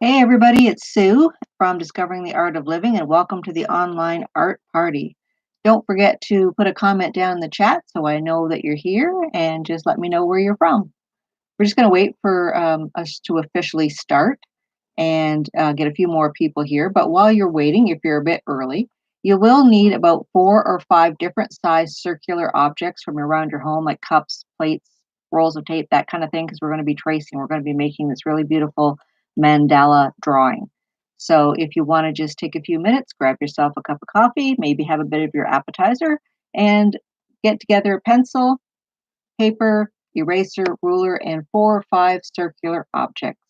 Hey everybody, it's Sue from Discovering the Art of Living, and welcome to the online art party. Don't forget to put a comment down in the chat so I know that you're here, and just let me know where you're from. We're just going to wait for us to officially start and get a few more people here. But while you're waiting, if you're a bit early, you will need about 4 or 5 different size circular objects from around your home, like cups, plates, rolls of tape, that kind of thing, because we're going to be tracing. We're going to be making this really beautiful mandala drawing. So if you want to just take a few minutes, grab yourself a cup of coffee, maybe have a bit of your appetizer, and get together a pencil, paper, eraser, ruler, and 4 or 5 circular objects.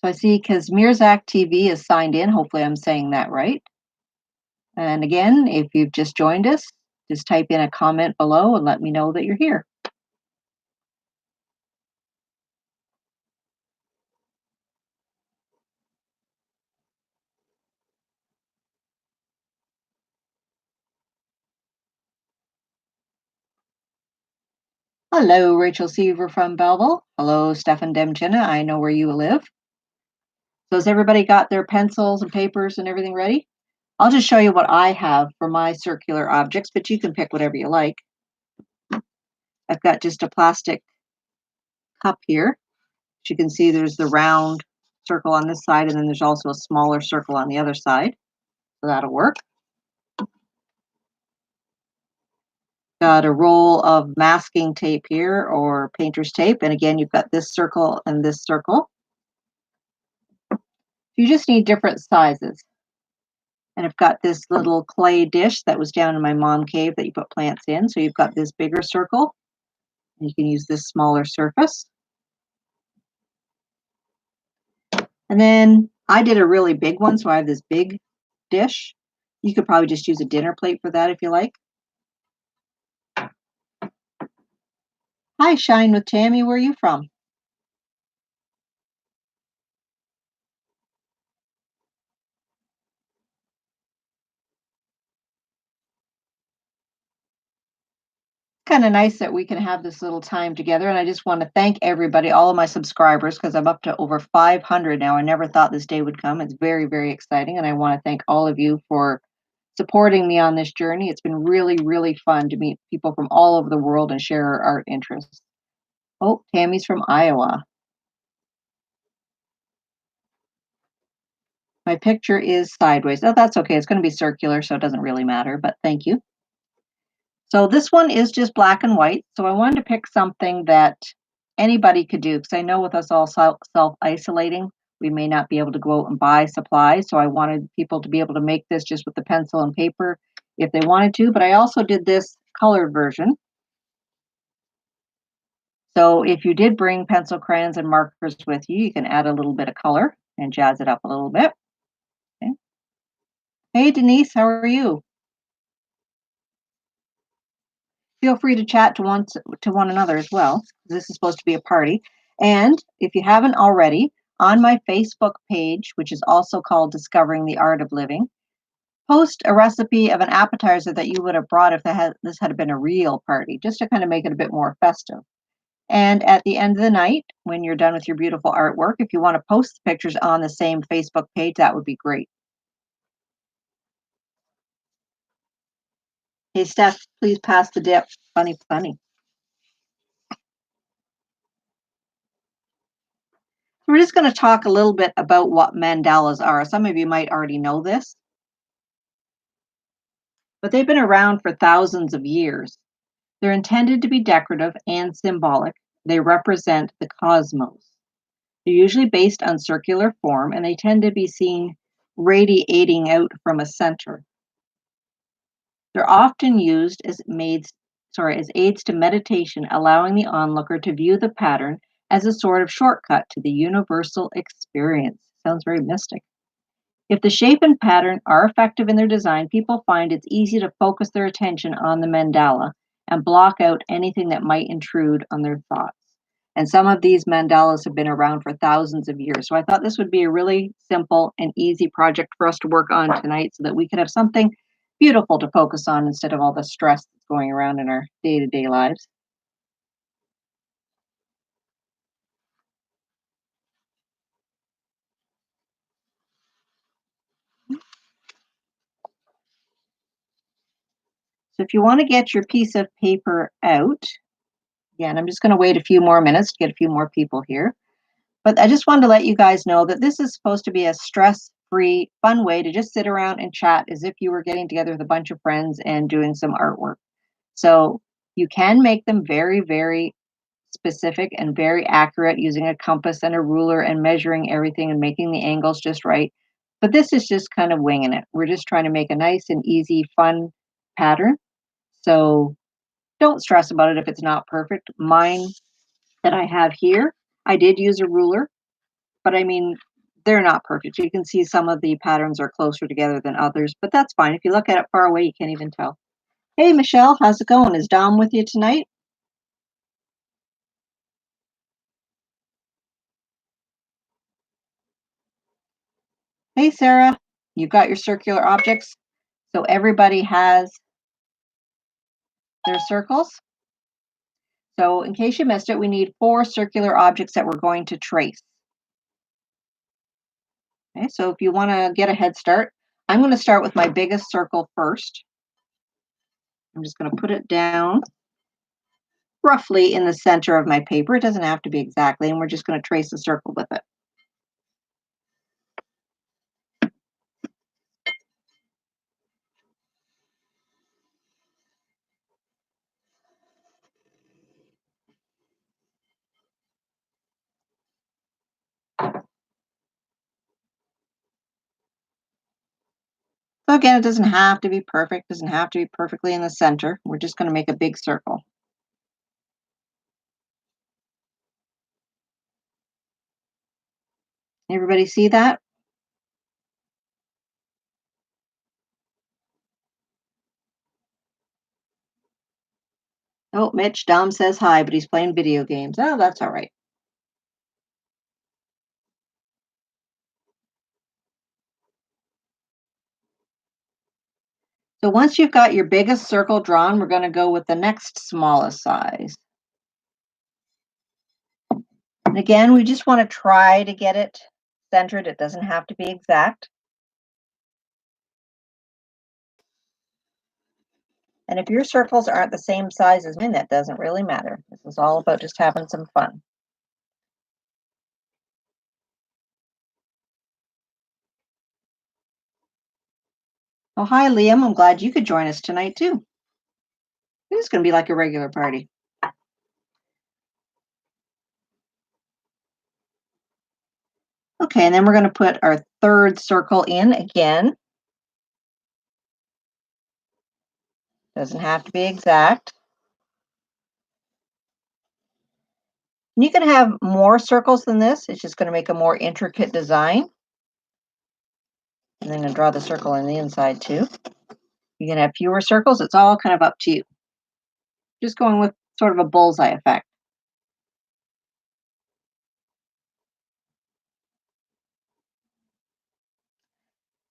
So I see Kazmirzak TV is signed in. Hopefully I'm saying that right. And again, if you've just joined us, just type in a comment below and let me know that you're here. Hello, Rachel Seaver from Belleville. Hello, Stefan Demchina. I know where you live. So has everybody got their pencils and papers and everything ready? I'll just show you what I have for my circular objects, but you can pick whatever you like. I've got just a plastic cup here. As you can see, there's the round circle on this side, and then there's also a smaller circle on the other side. So that'll work. Got a roll of masking tape here, or painter's tape. And again, you've got this circle and this circle. You just need different sizes. And I've got this little clay dish that was down in my mom cave that you put plants in. So you've got this bigger circle. And you can use this smaller surface. And then I did a really big one, so I have this big dish. You could probably just use a dinner plate for that if you like. Hi, Shine with Tammy. Where are you from? Kind of nice that we can have this little time together. And I just want to thank everybody, all of my subscribers, because I'm up to over 500 now. I never thought this day would come. It's very, very exciting. And I want to thank all of you for supporting me on this journey. It's been really, really fun to meet people from all over the world and share our art interests. Oh, Tammy's from Iowa. My picture is sideways. Oh, that's okay. It's going to be circular, so it doesn't really matter, but thank you. So this one is just black and white. So I wanted to pick something that anybody could do, because I know with us all self-isolating, we may not be able to go out and buy supplies. So I wanted people to be able to make this just with the pencil and paper if they wanted to. But I also did this colored version. So if you did bring pencil, crayons, and markers with you, you can add a little bit of color and jazz it up a little bit. Okay. Hey, Denise, how are you? Feel free to chat to one another as well. This is supposed to be a party. And if you haven't already, on my Facebook page, which is also called Discovering the Art of Living, post a recipe of an appetizer that you would have brought if this had been a real party, just to kind of make it a bit more festive. And at the end of the night, when you're done with your beautiful artwork, if you want to post the pictures on the same Facebook page, that would be great. Hey, Steph, please pass the dip. Funny, funny. We're just going to talk a little bit about what mandalas are. Some of you might already know this, but they've been around for thousands of years. They're intended to be decorative and symbolic. They represent the cosmos. They're usually based on circular form, and they tend to be seen radiating out from a center. They're often used as aids to meditation, allowing the onlooker to view the pattern as a sort of shortcut to the universal experience. Sounds very mystic. If the shape and pattern are effective in their design, people find it's easy to focus their attention on the mandala and block out anything that might intrude on their thoughts. And some of these mandalas have been around for thousands of years. So I thought this would be a really simple and easy project for us to work on tonight so that we could have something beautiful to focus on instead of all the stress that's going around in our day-to-day lives. So if you want to get your piece of paper out, again, I'm just going to wait a few more minutes to get a few more people here. But I just wanted to let you guys know that this is supposed to be a stress-free, fun way to just sit around and chat as if you were getting together with a bunch of friends and doing some artwork. So you can make them very, very specific and very accurate using a compass and a ruler and measuring everything and making the angles just right. But this is just kind of winging it. We're just trying to make a nice and easy, fun pattern. So don't stress about it if it's not perfect. Mine that I have here, I did use a ruler, but I mean, they're not perfect. You can see some of the patterns are closer together than others, but that's fine. If you look at it far away, you can't even tell. Hey, Michelle, how's it going? Is Dom with you tonight? Hey, Sarah, you've got your circular objects. So everybody has their circles. So in case you missed it, we need 4 circular objects that we're going to trace. Okay, so if you want to get a head start, I'm going to start with my biggest circle first. I'm just going to put it down roughly in the center of my paper. It doesn't have to be exactly, and we're just going to trace a circle with it. So again, it doesn't have to be perfect, doesn't have to be perfectly in the center. We're just going to make a big circle. Everybody see that? Oh, Mitch, Dom says hi, but he's playing video games. Oh, that's all right. So once you've got your biggest circle drawn, we're going to go with the next smallest size. And again, we just want to try to get it centered. It doesn't have to be exact. And if your circles aren't the same size as mine, that doesn't really matter. This is all about just having some fun. Oh, hi, Liam. I'm glad you could join us tonight, too. It's going to be like a regular party. Okay, and then we're going to put our third circle in again. Doesn't have to be exact. And you can have more circles than this. It's just going to make a more intricate design. And then I'm going to draw the circle on the inside too. You can have fewer circles. It's all kind of up to you. Just going with sort of a bullseye effect.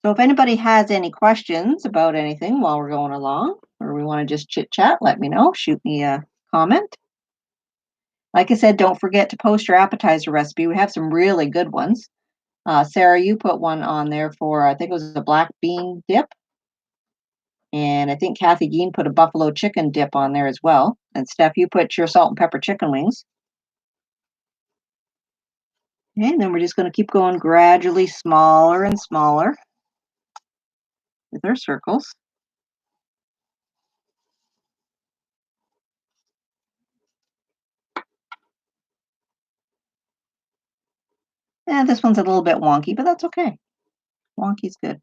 So if anybody has any questions about anything while we're going along, or we want to just chit chat, let me know. Shoot me a comment. Like I said, don't forget to post your appetizer recipe. We have some really good ones. Sarah, you put one on there for, I think it was a black bean dip. And I think Kathy Gein put a buffalo chicken dip on there as well. And Steph, you put your salt and pepper chicken wings. Okay, and then we're just going to keep going gradually smaller and smaller with our circles. And this one's a little bit wonky, but that's okay. Wonky's good.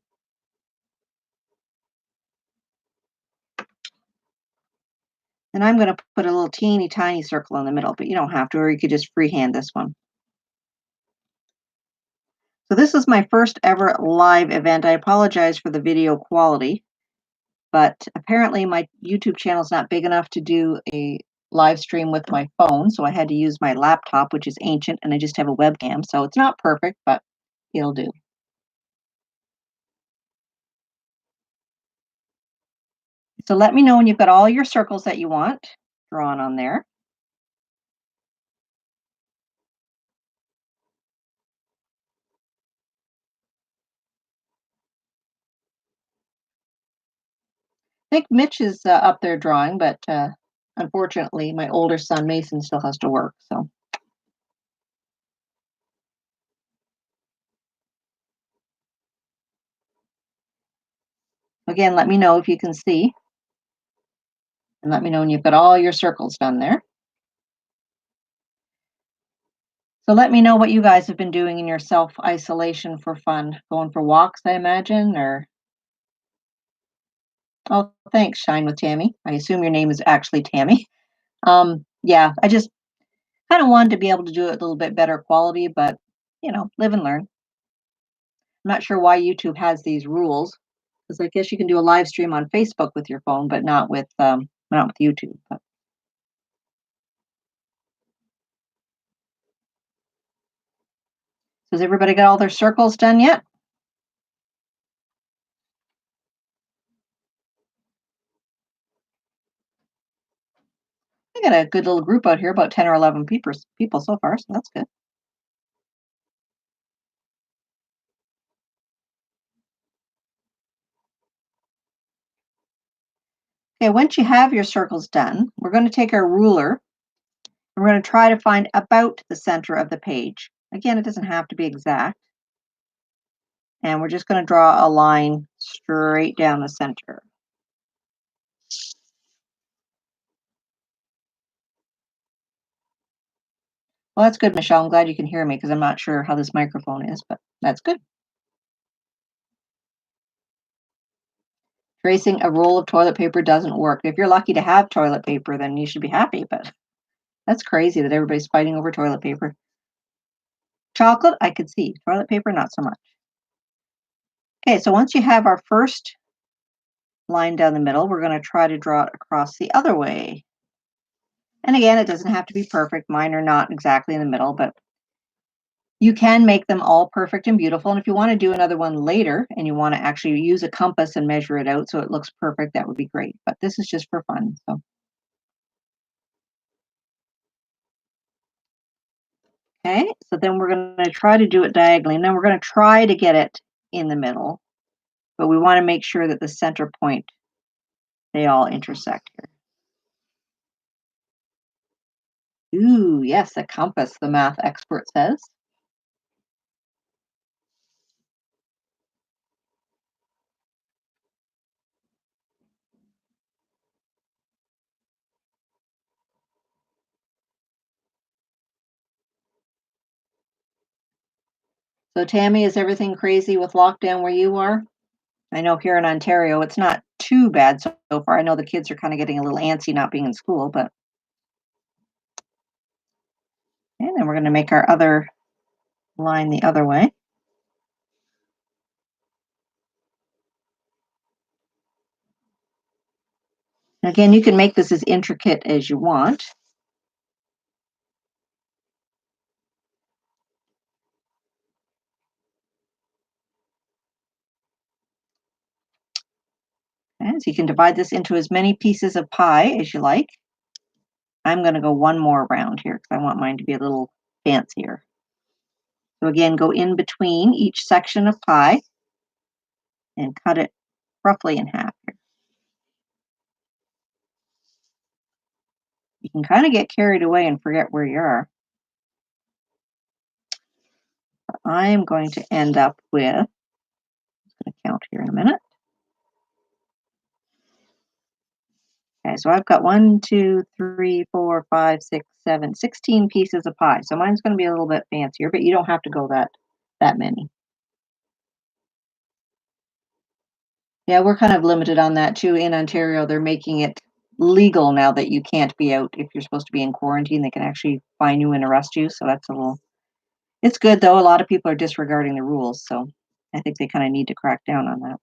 And I'm going to put a little teeny tiny circle in the middle, but you don't have to, or you could just freehand this one. So this is my first ever live event. I apologize for the video quality, but apparently my YouTube channel is not big enough to do a live stream with my phone, so I had to use my laptop, which is ancient, and I just have a webcam, so it's not perfect, but it'll do. So let me know when you've got all your circles that you want drawn on there. I think Mitch is up there drawing, but unfortunately, my older son Mason still has to work. So again, let me know if you can see, and let me know when you've got all your circles done there. So let me know what you guys have been doing in your self isolation for fun. Going for walks, I imagine, or oh, thanks, Shine with Tammy. I assume your name is actually Tammy. Yeah, I just kind of wanted to be able to do it a little bit better quality, but live and learn. I'm not sure why YouTube has these rules, because I guess you can do a live stream on Facebook with your phone, but not with YouTube. But has everybody got all their circles done yet? I got a good little group out here, about 10 or 11 people so far, so that's good. Okay, once you have your circles done, we're going to take our ruler and we're going to try to find about the center of the page. Again, it doesn't have to be exact. And we're just going to draw a line straight down the center. Well, that's good, Michelle. I'm glad you can hear me because I'm not sure how this microphone is, but that's good. Tracing a roll of toilet paper doesn't work. If you're lucky to have toilet paper, then you should be happy, but that's crazy that everybody's fighting over toilet paper. Chocolate, I could see. Toilet paper, not so much. Okay, so once you have our first line down the middle, we're going to try to draw it across the other way. And again, it doesn't have to be perfect. Mine are not exactly in the middle, but you can make them all perfect and beautiful. And if you want to do another one later and you want to actually use a compass and measure it out so it looks perfect, that would be great. But this is just for fun. So, okay, so then we're going to try to do it diagonally. And then we're going to try to get it in the middle, but we want to make sure that the center point, they all intersect here. Ooh, yes, a compass, the math expert says. So, Tammy, is everything crazy with lockdown where you are? I know here in Ontario, it's not too bad so far. I know the kids are kind of getting a little antsy not being in school, but and then we're going to make our other line the other way. Again, you can make this as intricate as you want. And so you can divide this into as many pieces of pie as you like. I'm going to go one more round here because I want mine to be a little fancier. So again, go in between each section of pie and cut it roughly in half here. You can kind of get carried away and forget where you are. I'm going to end up with, I'm going to count here in a minute. Okay, so I've got 1, 2, 3, 4, 5, 6, 7, 16 pieces of pie. So mine's going to be a little bit fancier, but you don't have to go that many. Yeah, we're kind of limited on that too. In Ontario, they're making it legal now that you can't be out if you're supposed to be in quarantine. They can actually fine you and arrest you. So that's a little. It's good though. A lot of people are disregarding the rules, so I think they kind of need to crack down on that.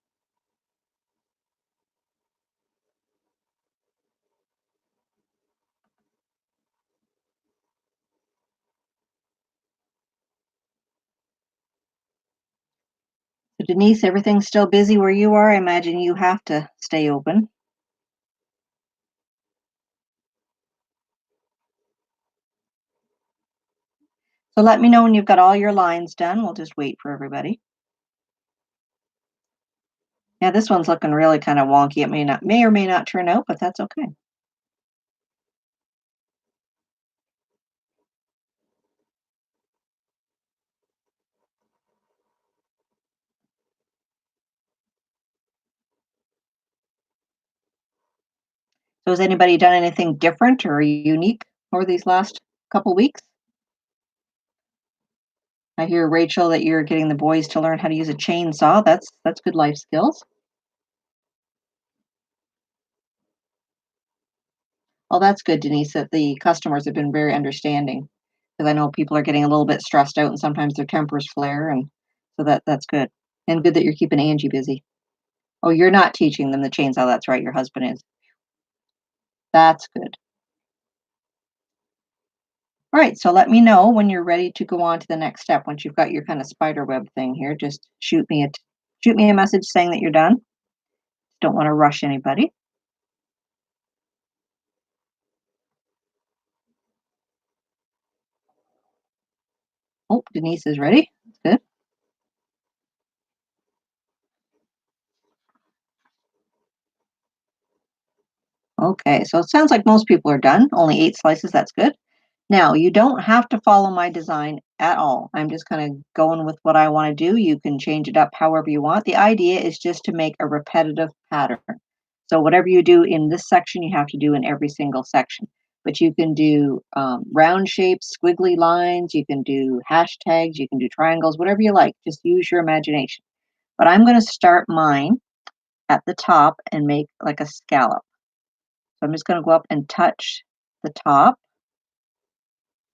So Denise, everything's still busy where you are. I imagine you have to stay open. So let me know when you've got all your lines done. We'll just wait for everybody. Yeah, this one's looking really kind of wonky. It may or may not turn out, but that's okay. So has anybody done anything different or unique over these last couple weeks? I hear, Rachel, that you're getting the boys to learn how to use a chainsaw. That's good life skills. Well, that's good, Denise, that the customers have been very understanding because I know people are getting a little bit stressed out and sometimes their tempers flare, and so that's good. And good that you're keeping Angie busy. Oh, you're not teaching them the chainsaw. That's right, your husband is. That's good. All right, so let me know when you're ready to go on to the next step. Once you've got your kind of spider web thing here, just shoot me a message saying that you're done. Don't want to rush anybody. Oh, Denise is ready. That's good. Okay, so it sounds like most people are done. Only 8 slices. That's good. Now, you don't have to follow my design at all. I'm just kind of going with what I want to do. You can change it up however you want. The idea is just to make a repetitive pattern. So whatever you do in this section, you have to do in every single section. But you can do round shapes, squiggly lines, you can do hashtags, you can do triangles, whatever you like. Just use your imagination. But I'm going to start mine at the top and make like a scallop. So I'm just going to go up and touch the top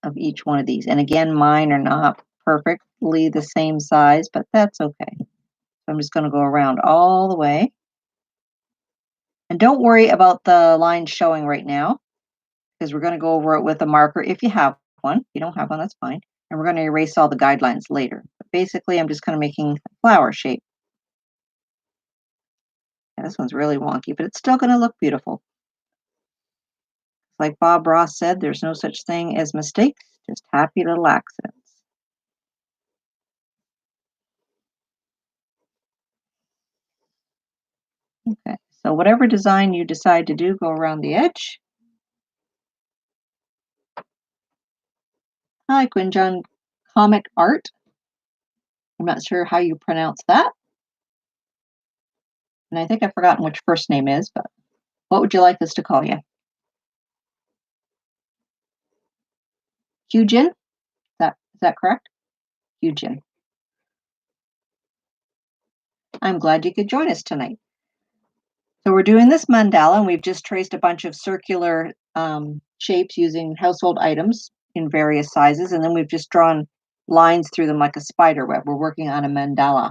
of each one of these. And again, mine are not perfectly the same size, but that's okay. So I'm just going to go around all the way. And don't worry about the lines showing right now, because we're going to go over it with a marker if you have one. If you don't have one, that's fine. And we're going to erase all the guidelines later. But basically, I'm just kind of making a flower shape. And this one's really wonky, but it's still going to look beautiful. Like Bob Ross said, there's no such thing as mistakes, just happy little accidents. Okay, so whatever design you decide to do, go around the edge. Hi, Quinjon Comic Art. I'm not sure how you pronounce that. And I think I've forgotten which first name is, but what would you like us to call you? Hugin? Is that correct? Hugin. I'm glad you could join us tonight. So we're doing this mandala, and we've just traced a bunch of circular shapes using household items in various sizes, and then we've just drawn lines through them like a spider web. We're working on a mandala.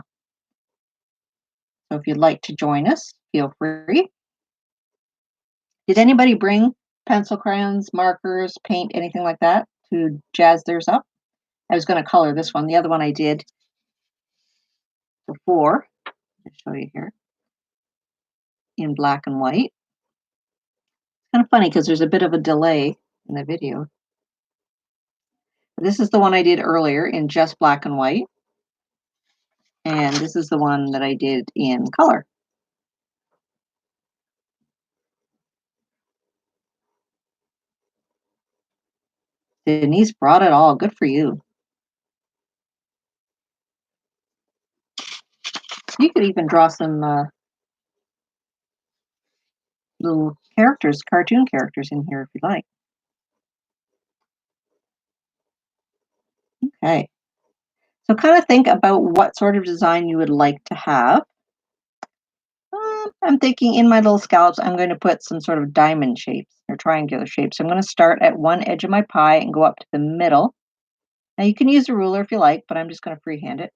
So if you'd like to join us, feel free. Did anybody bring pencil, crayons, markers, paint, anything like that to jazz theirs up? I was going to color this one. The other one I did before. I'll show you here in black and white. Kind of funny because there's a bit of a delay in the video. This is the one I did earlier in just black and white. And this is the one that I did in color. Denise brought it all. Good for you. You could even draw some little characters, cartoon characters in here if you like. Okay. So kind of think about what sort of design you would like to have. I'm thinking in my little scallops, I'm going to put some sort of diamond shapes or triangular shapes. So I'm going to start at one edge of my pie and go up to the middle. Now you can use a ruler if you like, but I'm just going to freehand it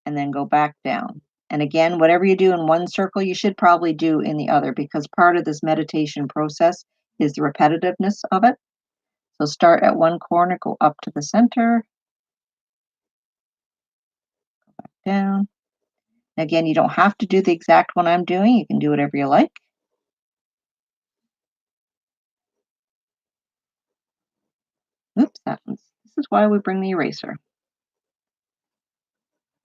and then go back down. And again, whatever you do in one circle, you should probably do in the other because part of this meditation process is the repetitiveness of it. So start at one corner, go up to the center, down. Again, you don't have to do the exact one I'm doing. You can do whatever you like. Oops, that one's is why we bring the eraser.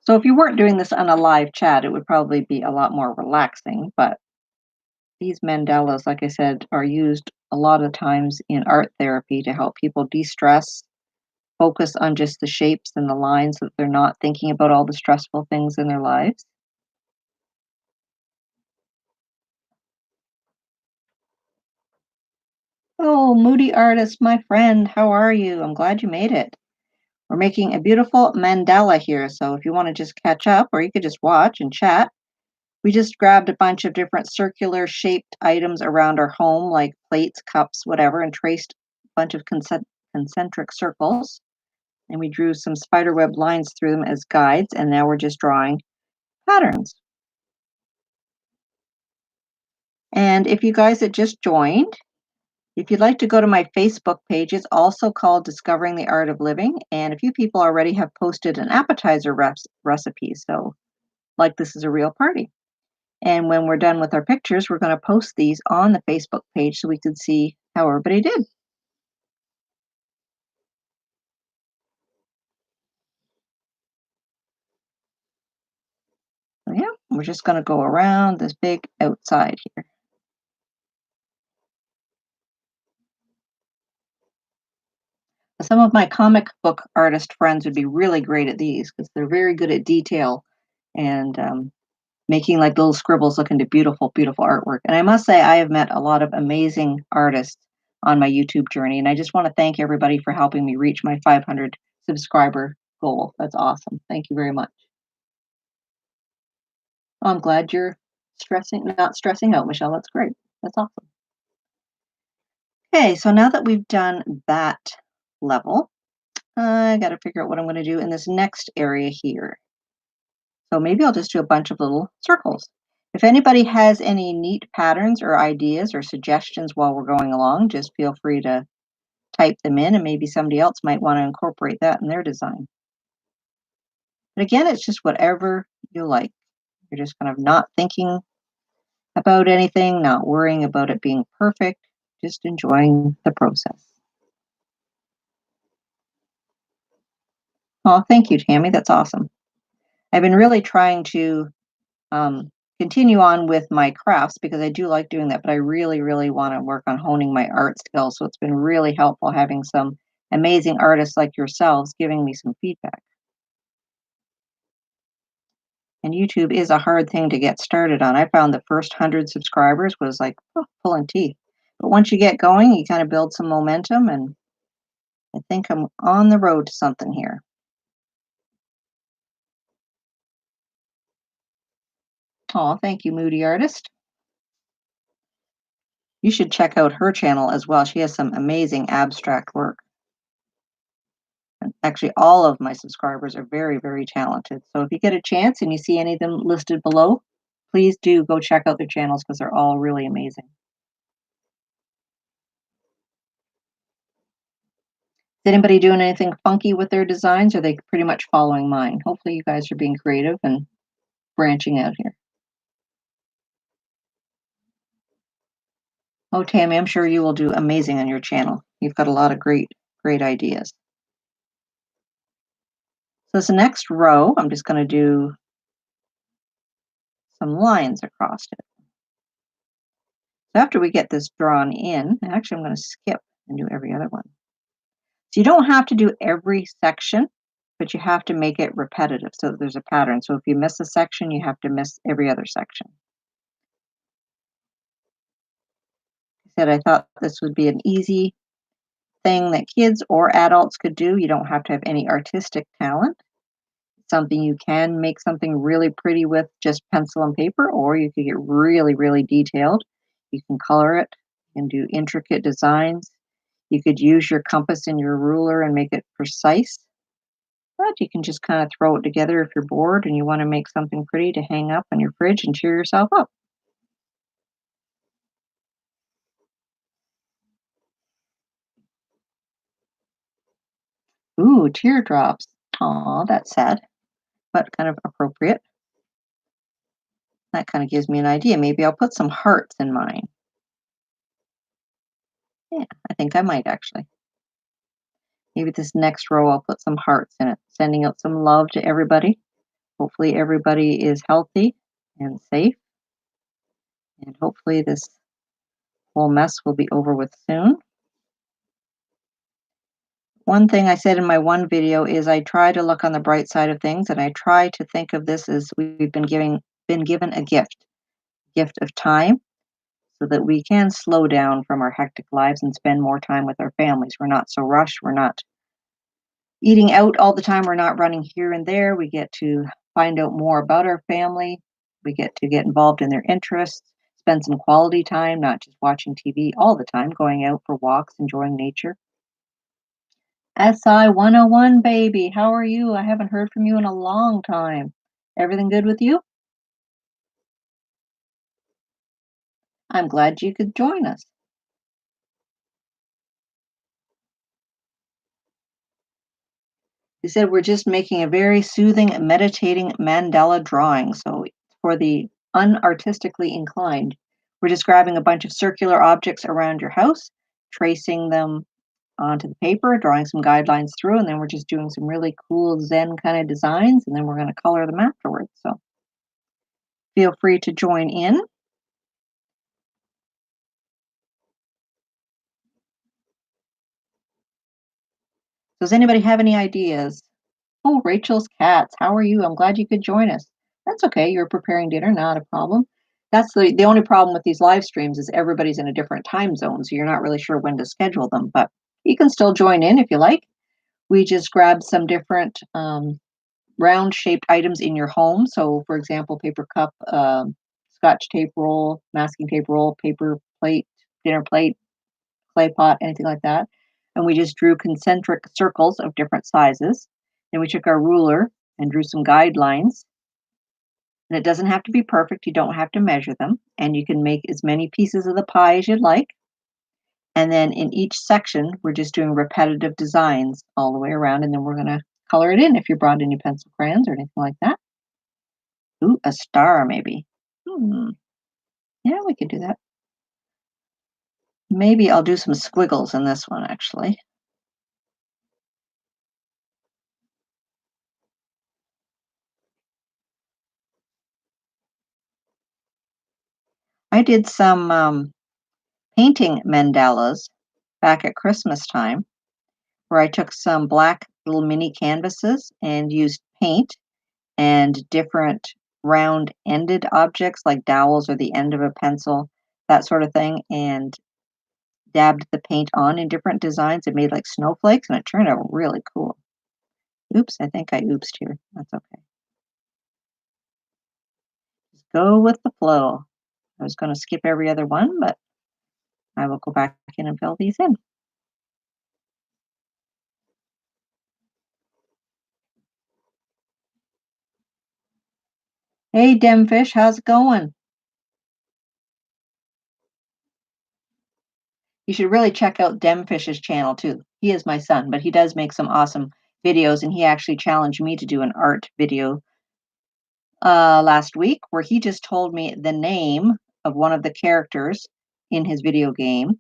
So if you weren't doing this on a live chat, it would probably be a lot more relaxing, but these mandalas, like I said, are used a lot of times in art therapy to help people de-stress, focus on just the shapes and the lines so that they're not thinking about all the stressful things in their lives. Oh, moody artist, my friend, how are you? I'm glad you made it. We're making a beautiful mandala here, so if you want to just catch up or you could just watch and chat, we just grabbed a bunch of different circular shaped items around our home, like plates, cups, whatever, and traced a bunch of concentric circles. And we drew some spiderweb lines through them as guides, and now we're just drawing patterns. And if you guys had just joined, if you'd like to go to my Facebook page, it's also called Discovering the Art of Living. And a few people already have posted an appetizer recipe. So, like, this is a real party. And when we're done with our pictures, we're going to post these on the Facebook page so we can see how everybody did. So, yeah, we're just going to go around this big outside here. Some of my comic book artist friends would be really great at these because they're very good at detail and making like little scribbles look into beautiful, beautiful artwork. And I must say, I have met a lot of amazing artists on my YouTube journey. And I just want to thank everybody for helping me reach my 500 subscriber goal. That's awesome. Thank you very much. Oh, I'm glad you're not stressing out, Michelle. That's great. That's awesome. Okay, so now that we've done that level, I got to figure out what I'm going to do in this next area here. So maybe I'll just do a bunch of little circles. If anybody has any neat patterns or ideas or suggestions while we're going along, just feel free to type them in and maybe somebody else might want to incorporate that in their design. But again, it's just whatever you like. You're just kind of not thinking about anything, not worrying about it being perfect, just enjoying the process. Oh, thank you, Tammy. That's awesome. I've been really trying to um, continue on with my crafts because I do like doing that, but I really, really want to work on honing my art skills. So it's been really helpful having some amazing artists like yourselves giving me some feedback. And YouTube is a hard thing to get started on. I found the first 100 subscribers was like pulling teeth. But once you get going, you kind of build some momentum, and I think I'm on the road to something here. Oh, thank you, Moody Artist. You should check out her channel as well. She has some amazing abstract work. And actually, all of my subscribers are very, very talented. So if you get a chance and you see any of them listed below, please do go check out their channels because they're all really amazing. Is anybody doing anything funky with their designs? Or are they pretty much following mine? Hopefully, you guys are being creative and branching out here. Oh, Tammy, I'm sure you will do amazing on your channel. You've got a lot of great, great ideas. So this next row, I'm just going to do some lines across it. So after we get this drawn in, actually I'm going to skip and do every other one. So you don't have to do every section, but you have to make it repetitive so that there's a pattern. So if you miss a section, you have to miss every other section. I said I thought this would be an easy thing that kids or adults could do. You don't have to have any artistic talent. Something you can make something really pretty with just pencil and paper, or you could get really, really detailed. You can color it and do intricate designs. You could use your compass and your ruler and make it precise. But you can just kind of throw it together if you're bored and you want to make something pretty to hang up on your fridge and cheer yourself up. Ooh, teardrops. Aw, that's sad, but kind of appropriate. That kind of gives me an idea. Maybe I'll put some hearts in mine. Yeah, I think I might actually. Maybe this next row I'll put some hearts in it, sending out some love to everybody. Hopefully everybody is healthy and safe, and hopefully this whole mess will be over with soon. One thing I said in my one video is I try to look on the bright side of things, and I try to think of this as we've been given a gift of time, so that we can slow down from our hectic lives and spend more time with our families. We're not so rushed. We're not eating out all the time. We're not running here and there. We get to find out more about our family. We get to get involved in their interests, spend some quality time, not just watching TV all the time, going out for walks, enjoying nature. SI 101, baby, how are you? I haven't heard from you in a long time. Everything good with you? I'm glad you could join us. You said we're just making a very soothing, meditating mandala drawing. So, for the unartistically inclined, we're just grabbing a bunch of circular objects around your house, tracing them onto the paper, drawing some guidelines through, and then we're just doing some really cool Zen kind of designs, and then we're going to color them afterwards. So, feel free to join in. Does anybody have any ideas? Oh, Rachel's cats. How are you? I'm glad you could join us. That's okay. You're preparing dinner, not a problem. That's the only problem with these live streams is everybody's in a different time zone, so you're not really sure when to schedule them, but you can still join in if you like. We just grabbed some different round shaped items in your home. So, for example, paper cup, scotch tape roll, masking tape roll, paper plate, dinner plate, clay pot, anything like that. And we just drew concentric circles of different sizes. Then we took our ruler and drew some guidelines. And it doesn't have to be perfect. You don't have to measure them. And you can make as many pieces of the pie as you'd like. And then in each section, we're just doing repetitive designs all the way around. And then we're going to color it in if you brought any pencil crayons or anything like that. Ooh, a star maybe. Hmm. Yeah, we could do that. Maybe I'll do some squiggles in this one actually. I did some painting mandalas back at Christmas time, where I took some black little mini canvases and used paint and different round ended objects like dowels or the end of a pencil, that sort of thing, and dabbed the paint on in different designs. It made like snowflakes and it turned out really cool. Oops, I think I oopsed here. That's okay. Just go with the flow. I was going to skip every other one, but I will go back in and fill these in. Hey, Demfish, how's it going? You should really check out Demfish's channel too. He is my son, but he does make some awesome videos, and he actually challenged me to do an art video last week where he just told me the name of one of the characters in his video game,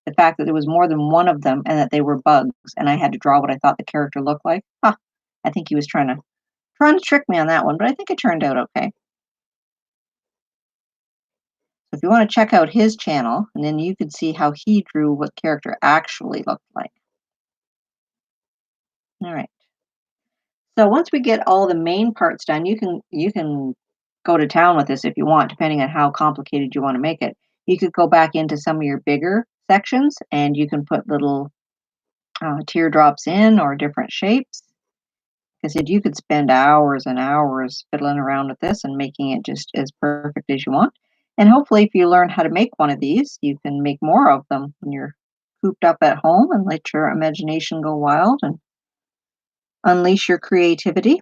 the fact that there was more than one of them, and that they were bugs, and I had to draw what I thought the character looked like. Huh. I think he was trying to trick me on that one, but I think it turned out okay. So if you want to check out his channel, and then you can see how he drew what character actually looked like. All right. So once we get all the main parts done, you can go to town with this if you want, depending on how complicated you want to make it. You could go back into some of your bigger sections, and you can put little teardrops in or different shapes. I said you could spend hours and hours fiddling around with this and making it just as perfect as you want. And hopefully, if you learn how to make one of these, you can make more of them when you're cooped up at home and let your imagination go wild and unleash your creativity.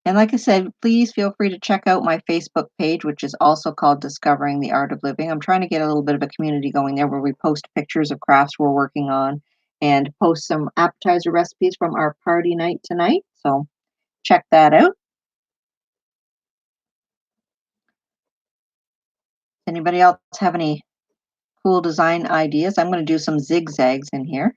And like I said, please feel free to check out my Facebook page, which is also called Discovering the Art of Living. I'm trying to get a little bit of a community going there where we post pictures of crafts we're working on and post some appetizer recipes from our party night tonight. So check that out. Anybody else have any cool design ideas. I'm going to do some zigzags in here.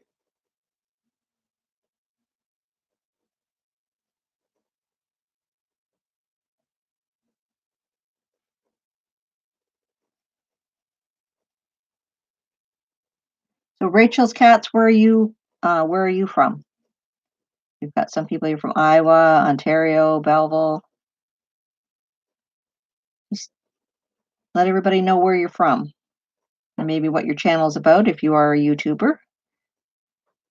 So Rachel's cats, where are you from? You've got some people here from Iowa, Ontario, Belleville. Just let everybody know where you're from and maybe what your channel is about if you are a YouTuber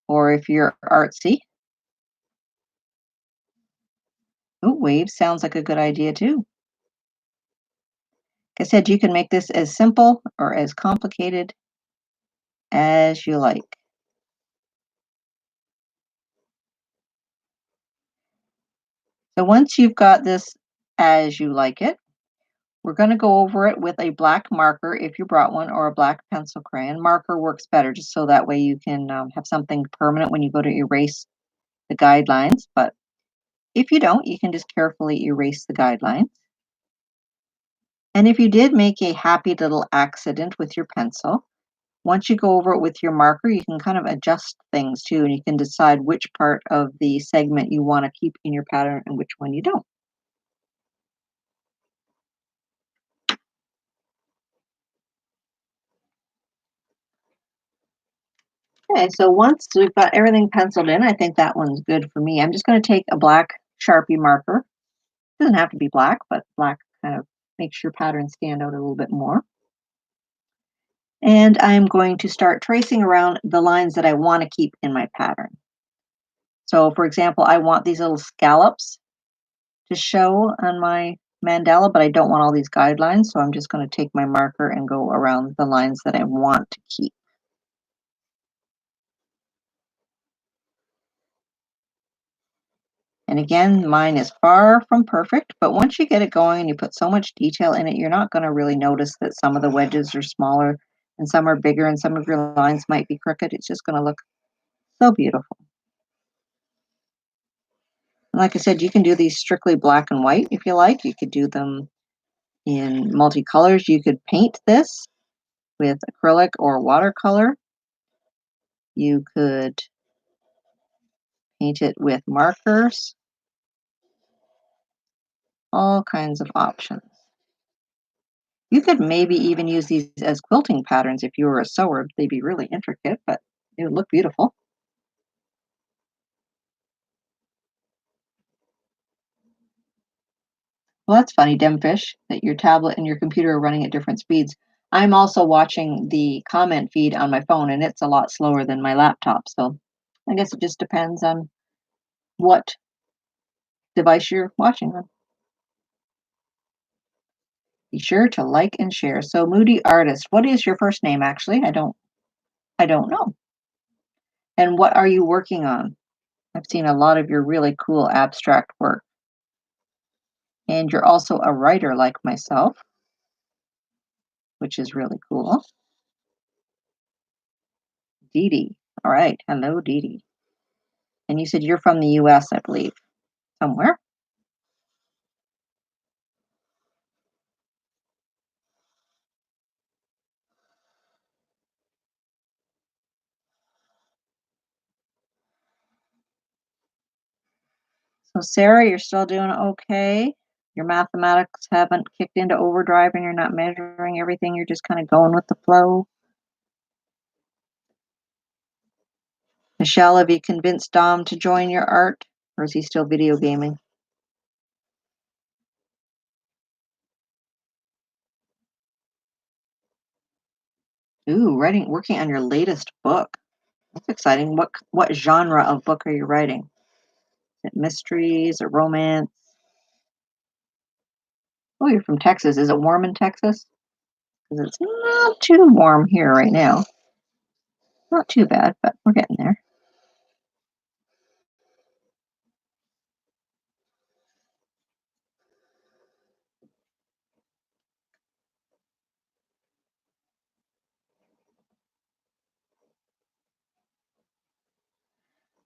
or if you're artsy. Ooh, waves sounds like a good idea too. Like I said, you can make this as simple or as complicated as you like. So once you've got this as you like it, we're going to go over it with a black marker if you brought one or a black pencil crayon. Marker works better just so that way you can have something permanent when you go to erase the guidelines. But if you don't, you can just carefully erase the guidelines. And if you did make a happy little accident with your pencil, once you go over it with your marker, you can kind of adjust things too, and you can decide which part of the segment you want to keep in your pattern and which one you don't. Okay, so once we've got everything penciled in, I think that one's good for me. I'm just going to take a black Sharpie marker. It doesn't have to be black, but black kind of makes your pattern stand out a little bit more. And I'm going to start tracing around the lines that I want to keep in my pattern. So for example, I want these little scallops to show on my mandala, but I don't want all these guidelines. So I'm just going to take my marker and go around the lines that I want to keep. And again, mine is far from perfect, but once you get it going and you put so much detail in it, you're not going to really notice that some of the wedges are smaller and some are bigger and some of your lines might be crooked. It's just going to look so beautiful. And like I said, you can do these strictly black and white if you like. You could do them in multicolors. You could paint this with acrylic or watercolor. You could paint it with markers, all kinds of options. You could maybe even use these as quilting patterns if you were a sewer. They'd be really intricate, but it would look beautiful. Well, that's funny, Demfish, that your tablet and your computer are running at different speeds. I'm also watching the comment feed on my phone, and it's a lot slower than my laptop. So I guess it just depends on what device you're watching on. Be sure to like and share. So Moody Artist, what is your first name actually? I don't know. And what are you working on? I've seen a lot of your really cool abstract work. And you're also a writer like myself, which is really cool. Dee Dee. All right. Hello, Dee Dee. And you said you're from the US, I believe, somewhere. So, Sarah, you're still doing okay. Your mathematics haven't kicked into overdrive and you're not measuring everything. You're just kind of going with the flow. Michelle, have you convinced Dom to join your art? Or is he still video gaming? Ooh, working on your latest book. That's exciting. What genre of book are you writing? Is it mysteries or romance? Oh, you're from Texas. Is it warm in Texas? Because it's not too warm here right now. Not too bad, but we're getting there.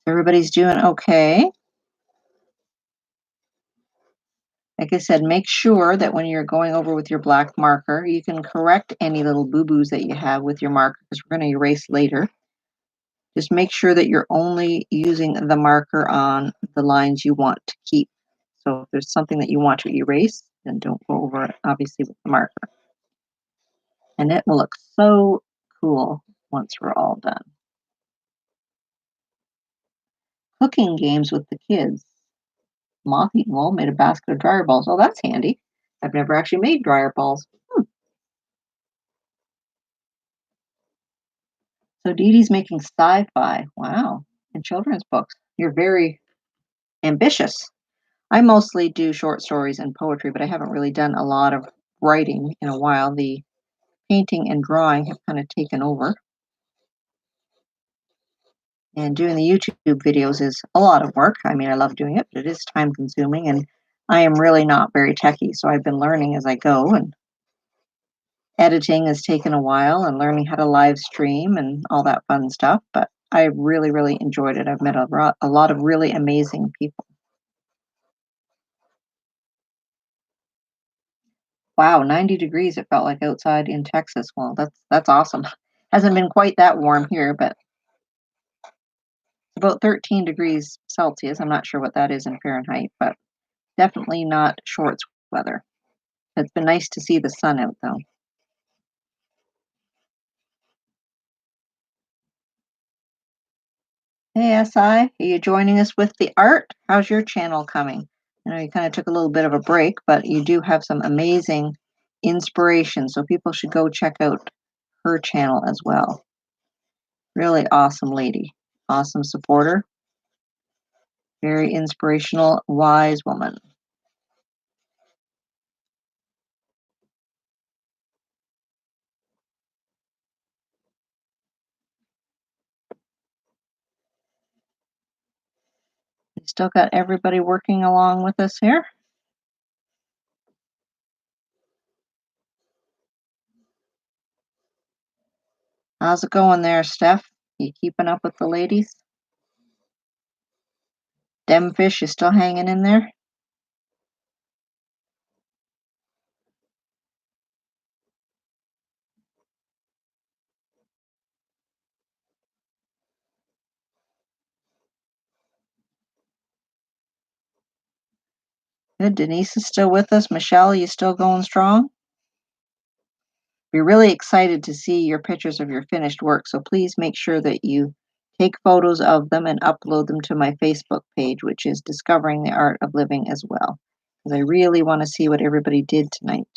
Everybody's doing okay. Like I said, make sure that when you're going over with your black marker, you can correct any little boo-boos that you have with your marker because we're going to erase later. Just make sure that you're only using the marker on the lines you want to keep. So if there's something that you want to erase, then don't go over it, obviously, with the marker. And it will look so cool once we're all done. Cooking games with the kids. Moth eaten wool made a basket of dryer balls. Oh, that's handy. I've never actually made dryer balls. So Dee Dee's making sci-fi. Wow. And children's books. You're very ambitious. I mostly do short stories and poetry, but I haven't really done a lot of writing in a while. The painting and drawing have kind of taken over. And doing the YouTube videos is a lot of work. I mean, I love doing it, but it is time consuming and I am really not very techy. So I've been learning as I go, and editing has taken a while and learning how to live stream and all that fun stuff. But I really, really enjoyed it. I've met a lot of really amazing people. Wow, 90 degrees it felt like outside in Texas. Well, that's awesome. Hasn't been quite that warm here, but about 13 degrees Celsius. I'm not sure what that is in Fahrenheit, but definitely not shorts weather. It's been nice to see the sun out though. Hey SI, are you joining us with the art? How's your channel coming? I know you kind of took a little bit of a break, but you do have some amazing inspiration, so people should go check out her channel as well. Really awesome lady, awesome supporter, very inspirational, wise woman. We still got everybody working along with us here. How's it going there, Steph? You keeping up with the ladies? Demfish is still hanging in there? Good. Denise is still with us. Michelle, you still going strong? We're really excited to see your pictures of your finished work, so please make sure that you take photos of them and upload them to my Facebook page, which is Discovering the Art of Living as well, because I really want to see what everybody did tonight.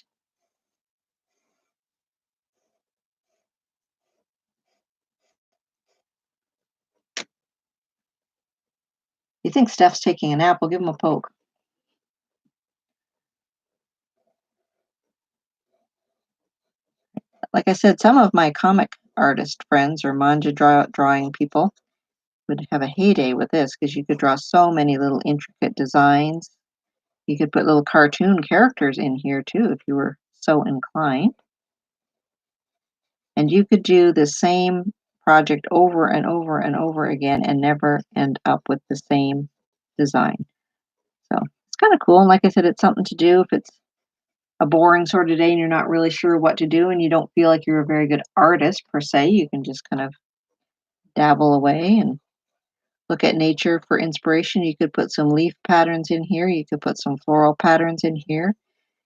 You think Steph's taking a nap? We'll give him a poke. Like I said, some of my comic artist friends or manga drawing people would have a heyday with this because you could draw so many little intricate designs. You could put little cartoon characters in here too if you were so inclined. And you could do the same project over and over and over again and never end up with the same design. So it's kind of cool. And like I said, it's something to do if it's a boring sort of day and you're not really sure what to do and you don't feel like you're a very good artist per se. You can just kind of dabble away and look at nature for inspiration. You could put some leaf patterns in here. You could put some floral patterns in here.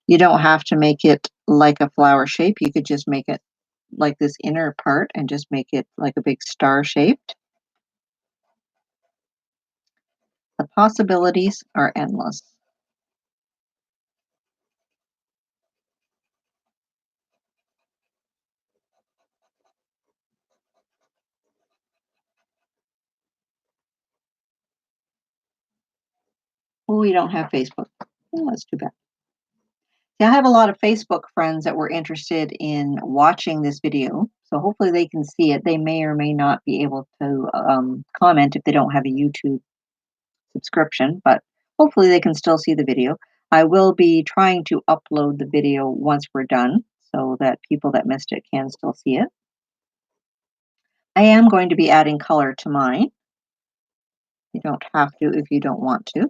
You don't have to make it like a flower shape. You could just make it like this inner part and just make it like a big star shaped. The possibilities are endless. Oh, we don't have Facebook. Oh, that's too bad. Yeah, I have a lot of Facebook friends that were interested in watching this video, so hopefully they can see it. They may or may not be able to comment if they don't have a YouTube subscription, but hopefully they can still see the video. I will be trying to upload the video once we're done so that people that missed it can still see it. I am going to be adding color to mine. You don't have to if you don't want to.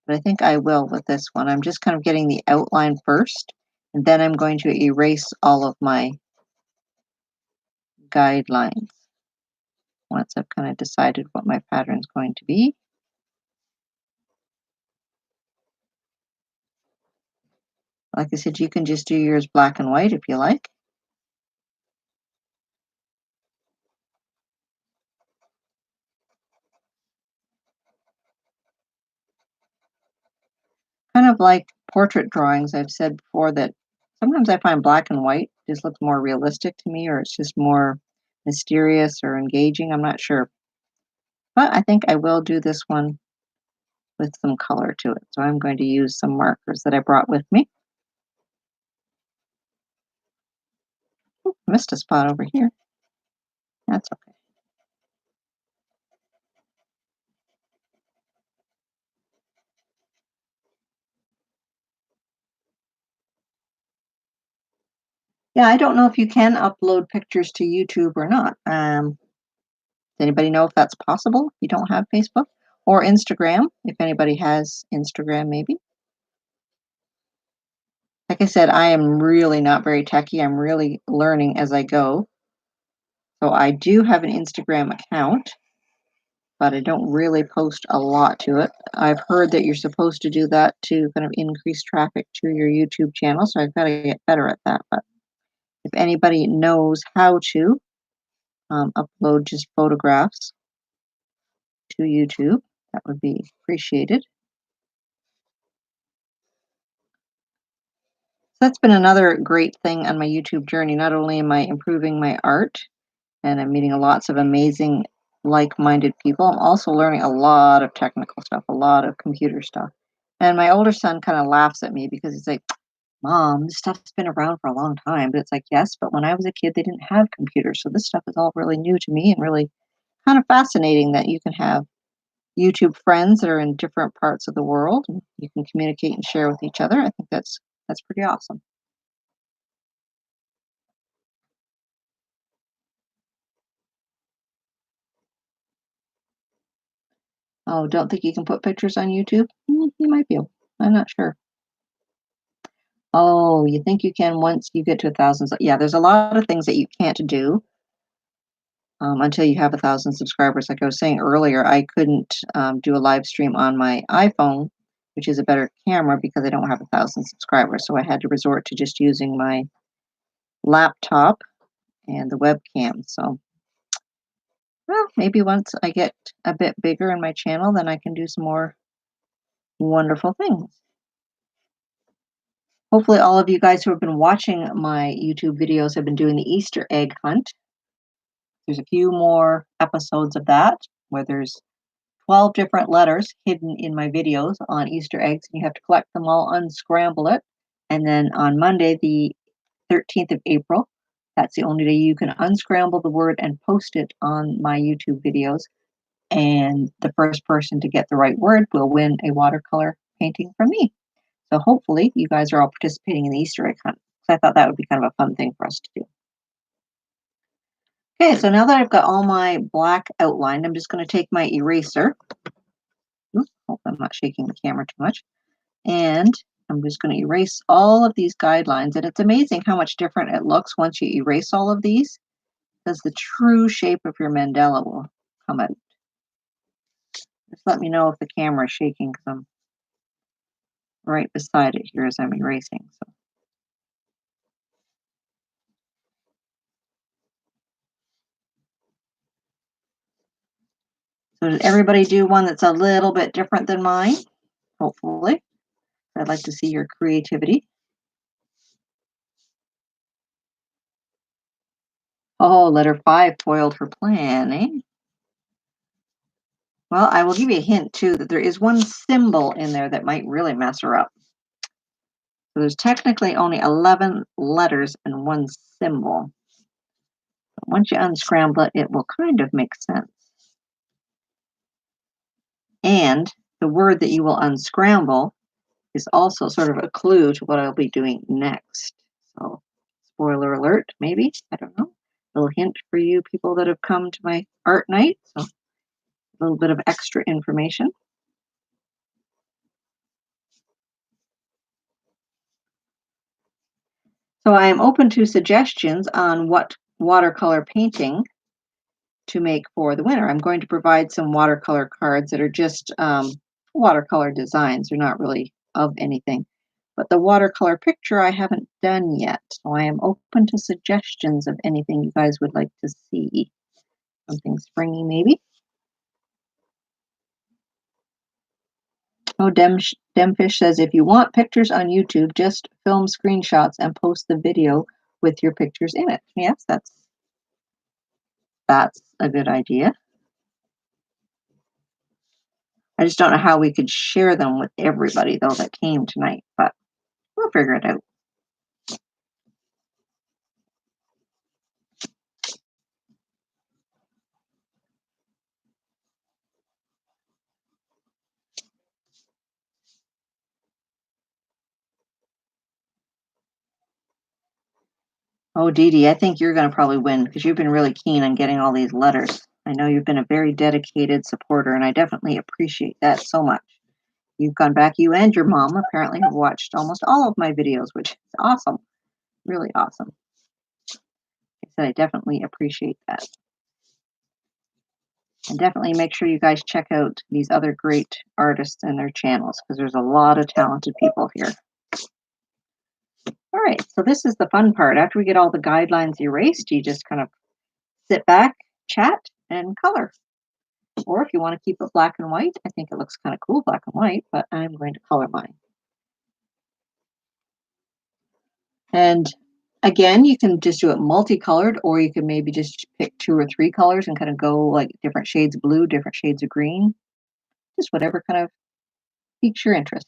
but I think I will with this one. I'm just kind of getting the outline first, and then I'm going to erase all of my guidelines once I've kind of decided what my pattern is going to be. Like I said, you can just do yours black and white if you like. Kind of like portrait drawings, I've said before that sometimes I find black and white just looks more realistic to me, or it's just more mysterious or engaging. I'm not sure. But I think I will do this one with some color to it. So I'm going to use some markers that I brought with me. Oop, missed a spot over here. That's okay. Yeah, I don't know if you can upload pictures to YouTube or not. Does anybody know if that's possible if you don't have Facebook or Instagram? If anybody has Instagram, maybe. Like I said, I am really not very techy. I'm really learning as I go. So I do have an Instagram account, but I don't really post a lot to it. I've heard that you're supposed to do that to kind of increase traffic to your YouTube channel, so I've got to get better at that. But if anybody knows how to upload just photographs to YouTube, that would be appreciated. So that's been another great thing on my YouTube journey. Not only am I improving my art and I'm meeting lots of amazing like-minded people, I'm also learning a lot of technical stuff, a lot of computer stuff. And my older son kind of laughs at me because he's like, Mom, this stuff's been around for a long time. But it's like, yes, but when I was a kid, they didn't have computers. So this stuff is all really new to me and really kind of fascinating that you can have YouTube friends that are in different parts of the world and you can communicate and share with each other. I think that's pretty awesome. Oh, don't think you can put pictures on YouTube? You might be able. I'm not sure. Oh, you think you can once you get to 1,000? Yeah, there's a lot of things that you can't do until you have 1,000 subscribers. Like I was saying earlier, I couldn't do a live stream on my iPhone, which is a better camera because I don't have 1,000 subscribers. So I had to resort to just using my laptop and the webcam. So, well, maybe once I get a bit bigger in my channel, then I can do some more wonderful things. Hopefully, all of you guys who have been watching my YouTube videos have been doing the Easter egg hunt. There's a few more episodes of that where there's 12 different letters hidden in my videos on Easter eggs, and you have to collect them all, unscramble it. And then on Monday, the 13th of April, that's the only day you can unscramble the word and post it on my YouTube videos. And the first person to get the right word will win a watercolor painting from me. So hopefully you guys are all participating in the Easter egg hunt. So I thought that would be kind of a fun thing for us to do. Okay, so now that I've got all my black outlined, I'm just going to take my eraser. Oops, hope I'm not shaking the camera too much. And I'm just going to erase all of these guidelines. And it's amazing how much different it looks once you erase all of these, because the true shape of your mandala will come out. Just let me know if the camera is shaking because I'm right beside it here as I'm erasing. So did everybody do one that's a little bit different than mine? Hopefully. I'd like to see your creativity. Oh, letter 5 foiled her plan, eh? Well, I will give you a hint too that there is one symbol in there that might really mess her up. So there's technically only 11 letters and one symbol. But once you unscramble it, it will kind of make sense. And the word that you will unscramble is also sort of a clue to what I'll be doing next. So, spoiler alert, maybe. I don't know. A little hint for you people that have come to my art night. So, a little bit of extra information. So I am open to suggestions on what watercolor painting to make for the winter. I'm going to provide some watercolor cards that are just watercolor designs. They're not really of anything. But the watercolor picture I haven't done yet. So I am open to suggestions of anything you guys would like to see. Something springy, maybe. Oh, Demfish says if you want pictures on YouTube, just film screenshots and post the video with your pictures in it. Yes, that's a good idea. I just don't know how we could share them with everybody though that came tonight, but we'll figure it out. Oh, Dee Dee, I think you're going to probably win because you've been really keen on getting all these letters. I know you've been a very dedicated supporter, and I definitely appreciate that so much. You've gone back, you and your mom apparently have watched almost all of my videos, which is awesome. Really awesome. I said I definitely appreciate that. And definitely make sure you guys check out these other great artists and their channels because there's a lot of talented people here. All right, so this is the fun part. After we get all the guidelines erased, you just kind of sit back, chat, and color. Or if you want to keep it black and white, I think it looks kind of cool black and white, but I'm going to color mine. And again, you can just do it multicolored, or you can maybe just pick 2 or 3 colors and kind of go like different shades of blue, different shades of green, just whatever kind of piques your interest.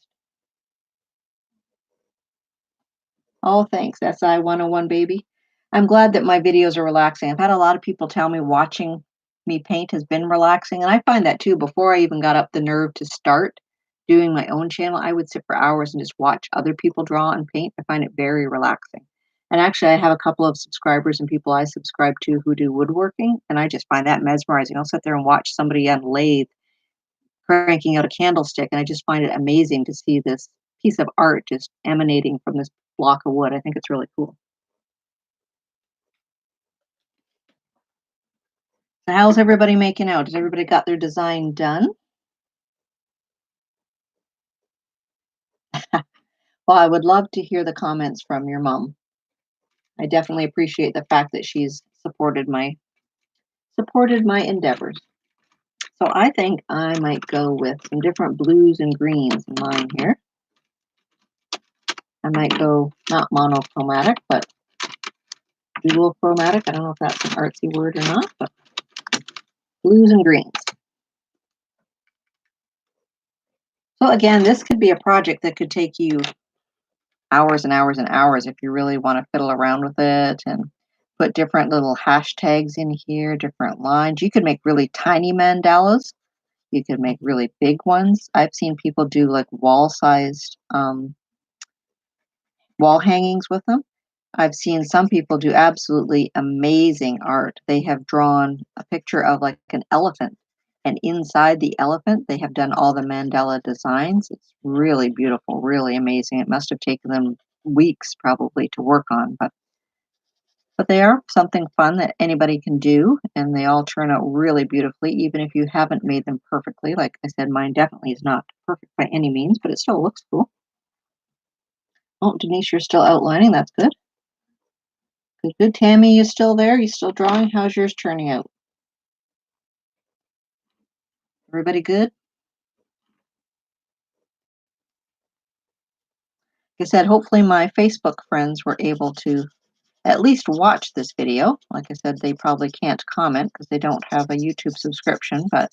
Oh, thanks. SI 101 baby. I'm glad that my videos are relaxing. I've had a lot of people tell me watching me paint has been relaxing, and I find that too. Before I even got up the nerve to start doing my own channel, I would sit for hours and just watch other people draw and paint. I find it very relaxing. And actually, I have a couple of subscribers and people I subscribe to who do woodworking, and I just find that mesmerizing. I'll sit there and watch somebody on lathe cranking out a candlestick, and I just find it amazing to see this piece of art just emanating from this block of wood. I think it's really cool. So how's everybody making out? Has everybody got their design done? Well, I would love to hear the comments from your mom. I definitely appreciate the fact that she's supported my endeavors. So I think I might go with some different blues and greens in mine here. I might go not monochromatic, but dual chromatic. I don't know if that's an artsy word or not, but blues and greens. So again, this could be a project that could take you hours and hours and hours if you really want to fiddle around with it and put different little hashtags in here, different lines. You could make really tiny mandalas. You could make really big ones. I've seen people do like wall-sized wall hangings with them. I've seen some people do absolutely amazing art. They have drawn a picture of like an elephant, and inside the elephant, they have done all the mandala designs. It's really beautiful, really amazing. It must have taken them weeks probably to work on, but they are something fun that anybody can do, and they all turn out really beautifully, even if you haven't made them perfectly. Like I said, mine definitely is not perfect by any means, but it still looks cool. Oh, Denise, you're still outlining. That's good. Good, good. Tammy, you still there? You still drawing? How's yours turning out? Everybody good? Like I said, hopefully my Facebook friends were able to at least watch this video. Like I said, they probably can't comment because they don't have a YouTube subscription, but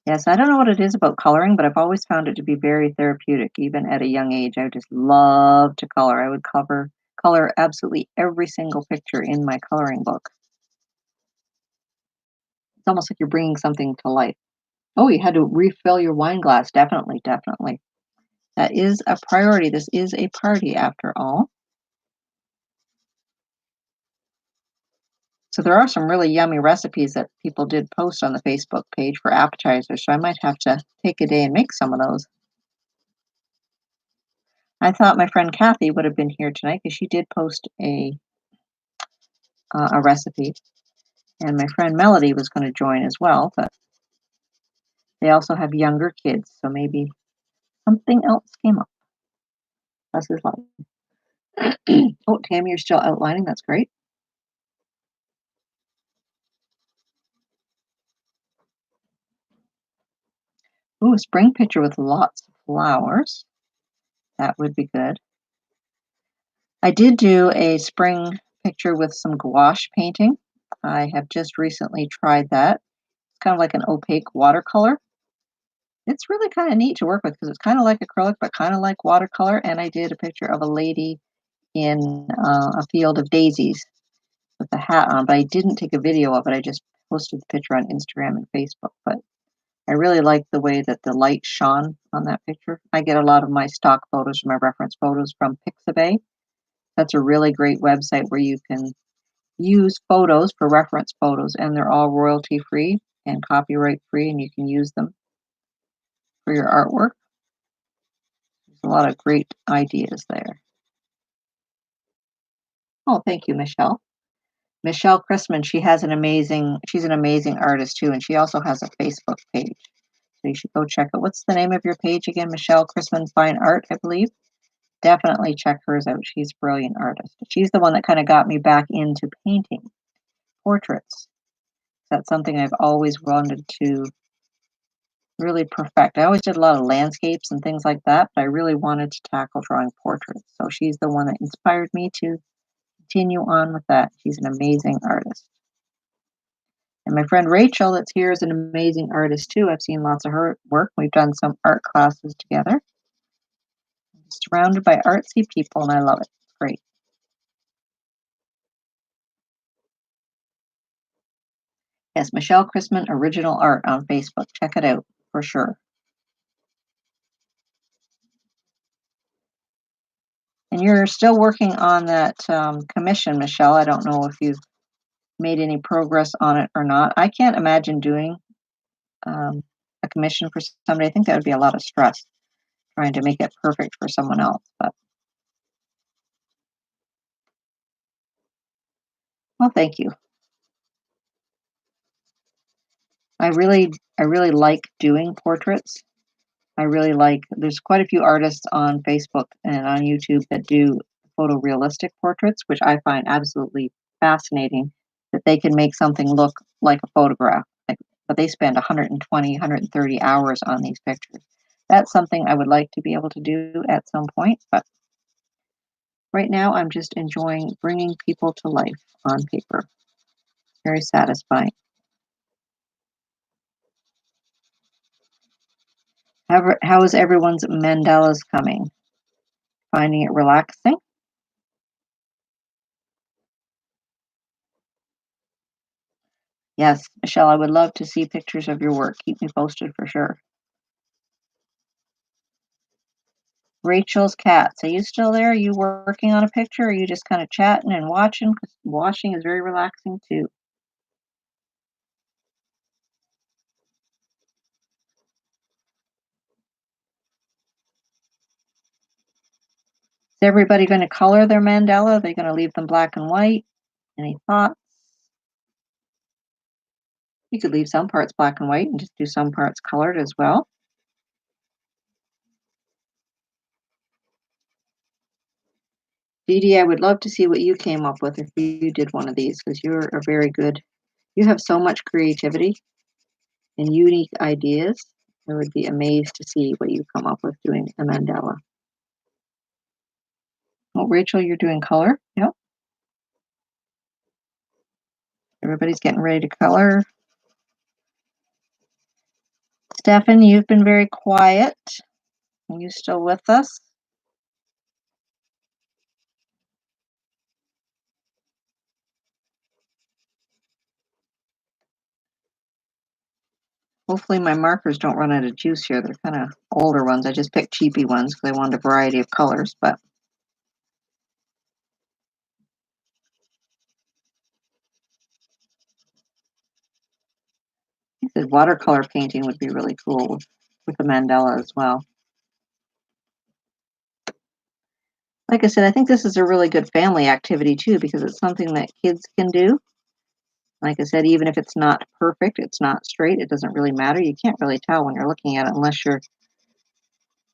yes, I don't know what it is about coloring, but I've always found it to be very therapeutic, even at a young age. I just love to color. I would color absolutely every single picture in my coloring book. It's almost like you're bringing something to life. Oh, you had to refill your wine glass. Definitely, definitely. That is a priority. This is a party after all. So there are some really yummy recipes that people did post on the Facebook page for appetizers, so I might have to take a day and make some of those. I thought my friend Kathy would have been here tonight because she did post a recipe, and my friend Melody was going to join as well, but they also have younger kids, so maybe something else came up. That's his life. Oh, Tammy, you're still outlining. That's great. Ooh, a spring picture with lots of flowers. That would be good. I did do a spring picture with some gouache painting. I have just recently tried that. It's kind of like an opaque watercolor. It's really kind of neat to work with because it's kind of like acrylic, but kind of like watercolor. And I did a picture of a lady in a field of daisies with a hat on, but I didn't take a video of it. I just posted the picture on Instagram and Facebook. But I really like the way that the light shone on that picture. I get a lot of my stock photos, my reference photos from Pixabay. That's a really great website where you can use photos for reference photos, and they're all royalty free and copyright free, and you can use them for your artwork. There's a lot of great ideas there. Oh, thank you, Michelle. Michelle Chrisman, she's an amazing artist too, and she also has a Facebook page. So you should go check it. What's the name of your page again? Michelle Chrisman Fine Art, I believe. Definitely check hers out. She's a brilliant artist. She's the one that kind of got me back into painting portraits. That's something I've always wanted to really perfect. I always did a lot of landscapes and things like that, but I really wanted to tackle drawing portraits. So she's the one that inspired me to continue on with that. She's an amazing artist. And my friend Rachel, that's here, is an amazing artist too. I've seen lots of her work. We've done some art classes together. I'm surrounded by artsy people, and I love it. It's great. Yes, Michelle Chrisman Original Art on Facebook. Check it out for sure. And you're still working on that commission, Michelle. I don't know if you've made any progress on it or not. I can't imagine doing um, a commission for somebody. I think that would be a lot of stress trying to make it perfect for someone else. But well, thank you. I really like doing portraits. I really like. There's quite a few artists on Facebook and on YouTube that do photorealistic portraits, which I find absolutely fascinating. That they can make something look like a photograph, like, but they spend 120, 130 hours on these pictures. That's something I would like to be able to do at some point, but right now I'm just enjoying bringing people to life on paper. Very satisfying. How is everyone's mandalas coming? Finding it relaxing? Yes, Michelle, I would love to see pictures of your work. Keep me posted for sure. Rachel's cats. Are you still there? Are you working on a picture? Or are you just kind of chatting and watching? Because watching is very relaxing too. Is everybody going to color their mandala? Are they going to leave them black and white? Any thoughts? You could leave some parts black and white and just do some parts colored as well. Dee Dee, I would love to see what you came up with if you did one of these because you're a very good, you have so much creativity and unique ideas. I would be amazed to see what you come up with doing a mandala. Oh, Rachel, you're doing color. Yep. Everybody's getting ready to color. Stefan, you've been very quiet. Are you still with us? Hopefully my markers don't run out of juice here. They're kind of older ones. I just picked cheapy ones because I wanted a variety of colors, but The watercolor painting would be really cool with the mandala as well. Like I said, I think this is a really good family activity too because it's something that kids can do. Like I said, even if it's not perfect, it's not straight, it doesn't really matter. You can't really tell when you're looking at it unless you're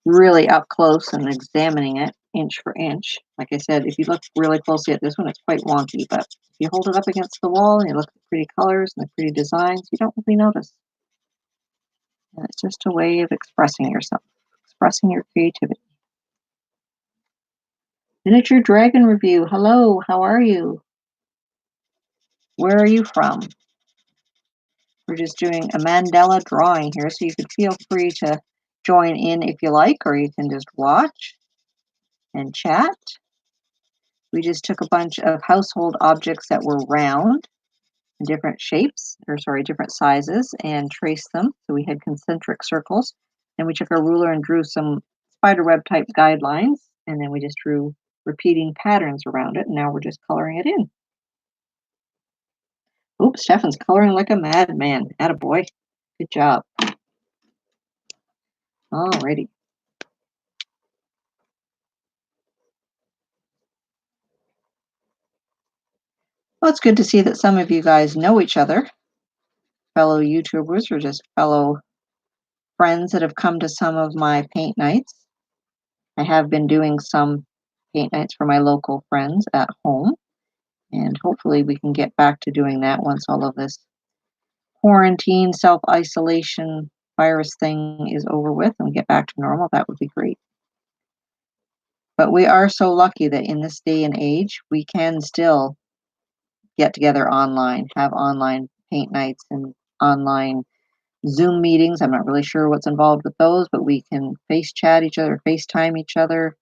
really up close and examining it inch for inch. Like I said, if you look really closely at this one, it's quite wonky, but if you hold it up against the wall and you look at the pretty colors and the pretty designs, you don't really notice. And it's just a way of expressing yourself, expressing your creativity. Miniature Dragon Review. Hello, how are you? Where are you from? We're just doing a mandala drawing here, so you could feel free to join in if you like, or you can just watch and chat. We just took a bunch of household objects that were round in different shapes, or sorry, different sizes, and traced them. So we had concentric circles. And we took our ruler and drew some spiderweb type guidelines, and then we just drew repeating patterns around it. And now we're just coloring it in. Oops, Stefan's coloring like a madman. Attaboy. Good job. Alrighty. Well, it's good to see that some of you guys know each other, fellow YouTubers or just fellow friends that have come to some of my paint nights. I have been doing some paint nights for my local friends at home, and hopefully we can get back to doing that once all of this quarantine, self-isolation virus thing is over with and we get back to normal. That would be great. But we are so lucky that in this day and age, we can still get together online, have online paint nights and online Zoom meetings. I'm not really sure what's involved with those, but we can face chat each other, FaceTime each other.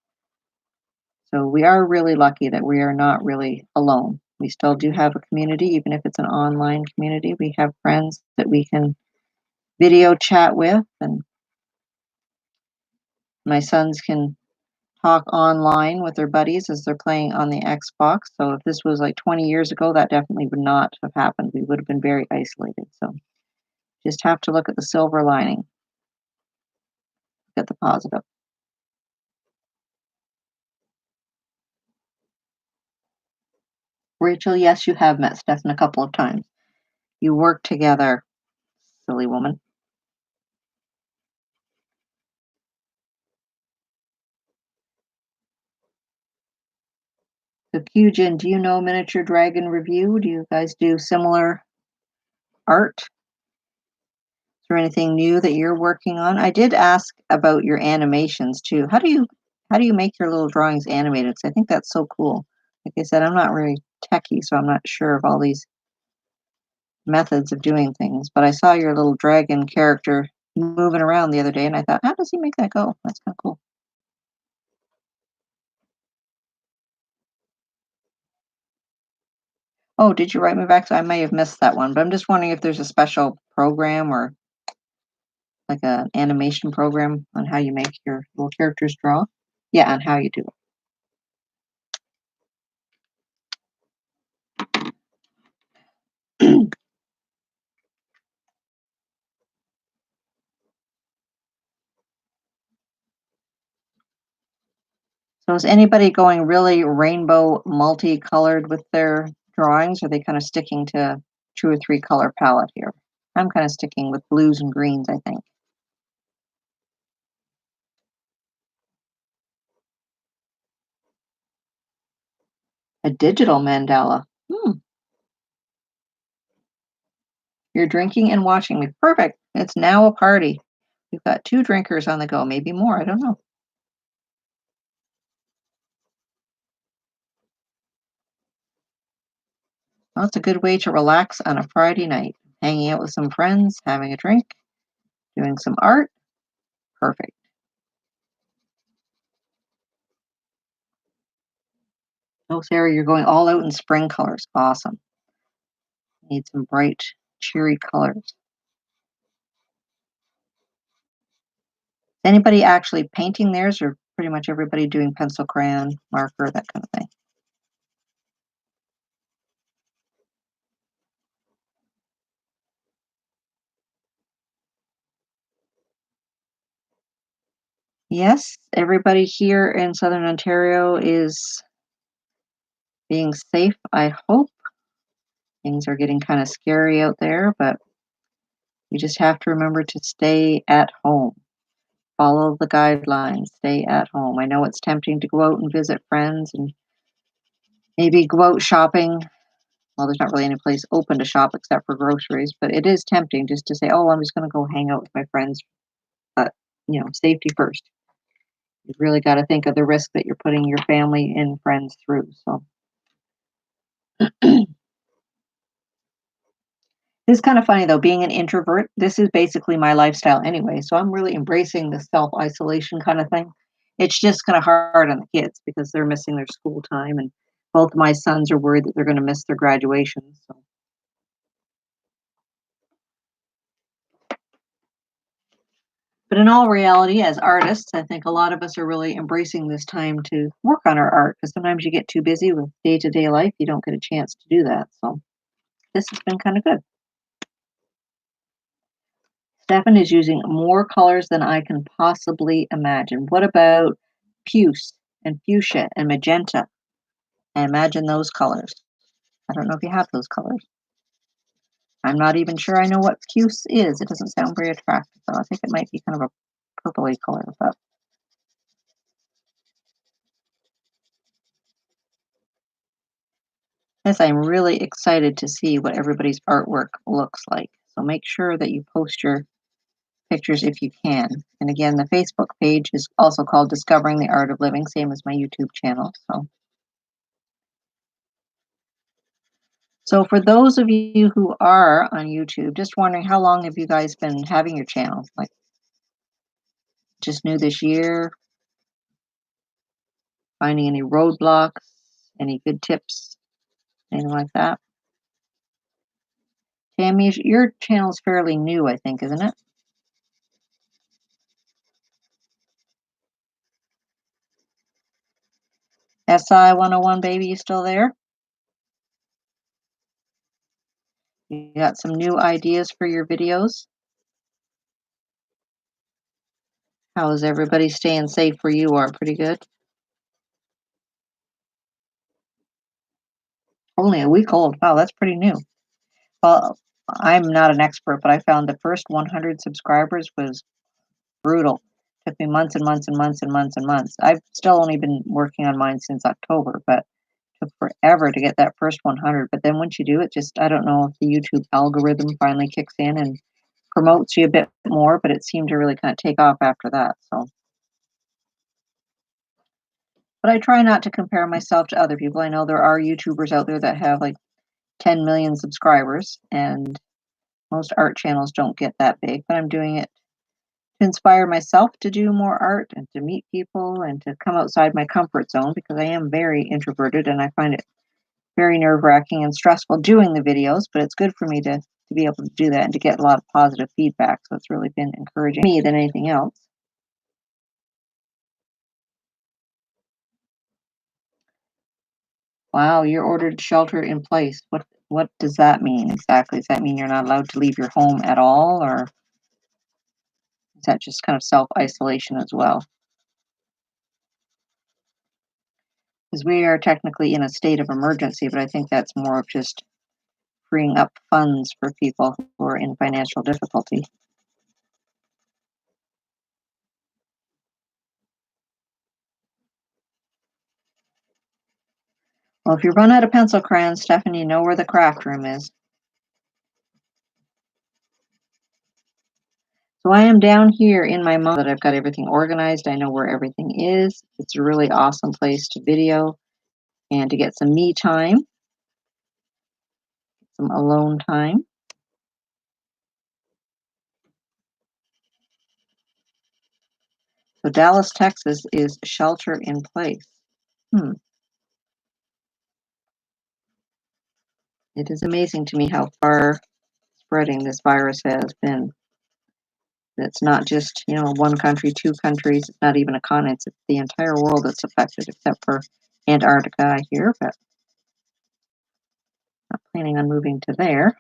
So we are really lucky that we are not really alone. We still do have a community, even if it's an online community. We have friends that we can video chat with, and my sons can talk online with their buddies as they're playing on the Xbox. So if this was like 20 years ago, that definitely would not have happened. We would have been very isolated. So just have to look at the silver lining, look at the positive. Rachel, yes, you have met Stefan a couple of times. You work together, silly woman. So, Kyujin, do you know Miniature Dragon Review? Do you guys do similar art? Is there anything new that you're working on? I did ask about your animations too. How do you make your little drawings animated? 'Cause I think that's so cool. Like I said, I'm not really techie, so I'm not sure of all these methods of doing things. But I saw your little dragon character moving around the other day, and I thought, how does he make that go? That's kind of cool. Oh, did you write me back? So I may have missed that one, but I'm just wondering if there's a special program or like an animation program on how you make your little characters draw. Yeah, on how you do it. So is anybody going really rainbow multicolored with their drawings? Or are they kind of sticking to 2 or 3 color palette here? I'm kind of sticking with blues and greens, I think. A digital mandala. You're drinking and watching me. Perfect. It's now a party. We've got 2 drinkers on the go, maybe more. I don't know. Well, it's a good way to relax on a Friday night. Hanging out with some friends, having a drink, doing some art. Perfect. Oh, Sarah, you're going all out in spring colors. Awesome. Need some bright, cheery colors. Anybody actually painting theirs, or pretty much everybody doing pencil, crayon, marker, that kind of thing? Yes, everybody here in Southern Ontario is being safe, I hope. Things are getting kind of scary out there, but we just have to remember to stay at home. Follow the guidelines, stay at home. I know it's tempting to go out and visit friends and maybe go out shopping. Well, there's not really any place open to shop except for groceries, but it is tempting just to say, "Oh, I'm just gonna go hang out with my friends." But, safety first. You've really gotta think of the risk that you're putting your family and friends through, so it's kind of funny though, being an introvert, this is basically my lifestyle anyway, so I'm really embracing the self-isolation kind of thing. It's just kind of hard on the kids because they're missing their school time, and both my sons are worried that they're gonna miss their graduation, so but in all reality, as artists, I think a lot of us are really embracing this time to work on our art because sometimes you get too busy with day-to-day life, you don't get a chance to do that, so this has been kinda good. Stefan is using more colors than I can possibly imagine. What about puce and fuchsia and magenta? I imagine those colors. I don't know if you have those colors. I'm not even sure I know what puce is. It doesn't sound very attractive, though. I think it might be kind of a purpley color, but yes, I'm really excited to see what everybody's artwork looks like. So make sure that you post your pictures if you can. And again, the Facebook page is also called Discovering the Art of Living, same as my YouTube channel. So for those of you who are on YouTube, just wondering how long have you guys been having your channel? Like just new this year, finding any roadblocks, any good tips, anything like that? Tammy, your channel's fairly new, I think, isn't it? SI 101 baby, you still there? You got some new ideas for your videos? How is everybody staying safe where you are? Pretty good? Only a week old. Wow, that's pretty new. Well, I'm not an expert, but I found the first 100 subscribers was brutal. Took me months and months and months and months and months. I've still only been working on mine since October, but took forever to get that first 100. But then once you do it, just I don't know if the YouTube algorithm finally kicks in and promotes you a bit more, but it seemed to really kind of take off after that. So, but I try not to compare myself to other people. I know there are YouTubers out there that have like 10 million subscribers, and most art channels don't get that big, but I'm doing it to inspire myself to do more art and to meet people and to come outside my comfort zone because I am very introverted and I find it very nerve-wracking and stressful doing the videos, but it's good for me to be able to do that and to get a lot of positive feedback. So it's really been encouraging me than anything else. Wow, you're ordered shelter in place. What does that mean exactly? Does that mean you're not allowed to leave your home at all, or is that just kind of self-isolation as well? Because we are technically in a state of emergency, but I think that's more of just freeing up funds for people who are in financial difficulty. Well, if you run out of pencil crayons, Stephanie, you know where the craft room is. So I am down here in my that I've got everything organized. I know where everything is. It's a really awesome place to video and to get some me time, some alone time. So Dallas, Texas is shelter in place. Hmm. It is amazing to me how far spreading this virus has been. It's not just, one country, two countries, it's not even a continent, it's the entire world that's affected except for Antarctica here, but not planning on moving to there.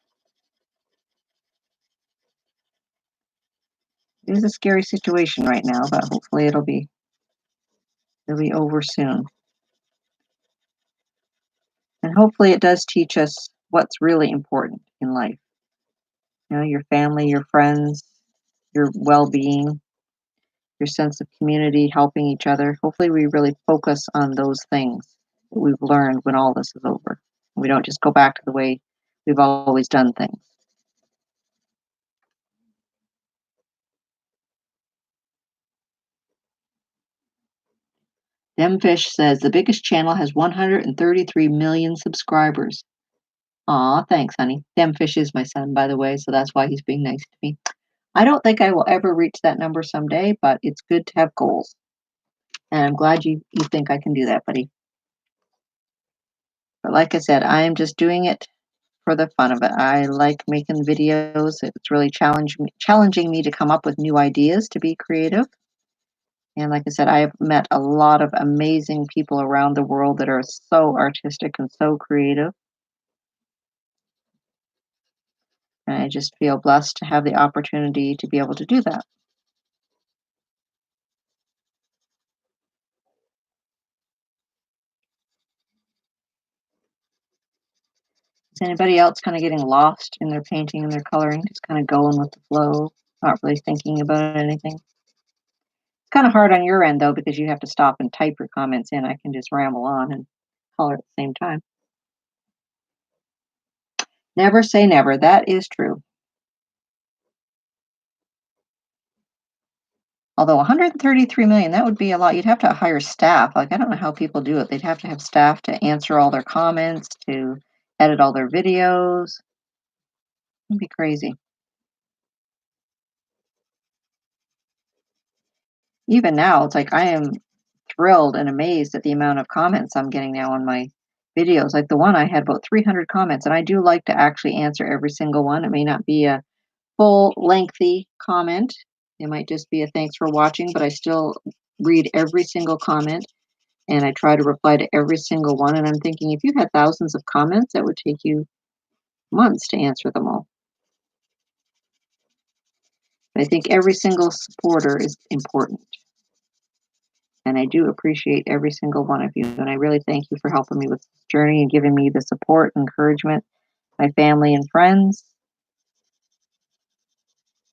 It is a scary situation right now, but hopefully it'll be over soon. And hopefully it does teach us what's really important in life. You know, your family, your friends, your well-being, your sense of community, helping each other. Hopefully we really focus on those things that we've learned when all this is over. We don't just go back to the way we've always done things. Demfish says the biggest channel has 133 million subscribers. Aw, thanks, honey. Demfish is my son, by the way, so that's why he's being nice to me. I don't think I will ever reach that number someday, but it's good to have goals. And I'm glad you think I can do that, buddy. But like I said, I am just doing it for the fun of it. I like making videos. It's really challenging me to come up with new ideas to be creative. And like I said, I have met a lot of amazing people around the world that are so artistic and so creative. And I just feel blessed to have the opportunity to be able to do that. Is anybody else kind of getting lost in their painting and their coloring, just kind of going with the flow, not really thinking about anything? It's kind of hard on your end though, because you have to stop and type your comments in. I can just ramble on and color at the same time. Never say never. That is true. Although 133 million, that would be a lot. You'd have to hire staff. Like, I don't know how people do it. They'd have to have staff to answer all their comments, to edit all their videos. It'd be crazy. Even now, it's like I am thrilled and amazed at the amount of comments I'm getting now on my videos. Like the one I had about 300 comments, and I do like to actually answer every single one. It may not be a full lengthy comment. It might just be a thanks for watching, but I still read every single comment and I try to reply to every single one. And I'm thinking if you had thousands of comments, that would take you months to answer them all. But I think every single supporter is important. And I do appreciate every single one of you. And I really thank you for helping me with this journey and giving me the support, encouragement, my family and friends.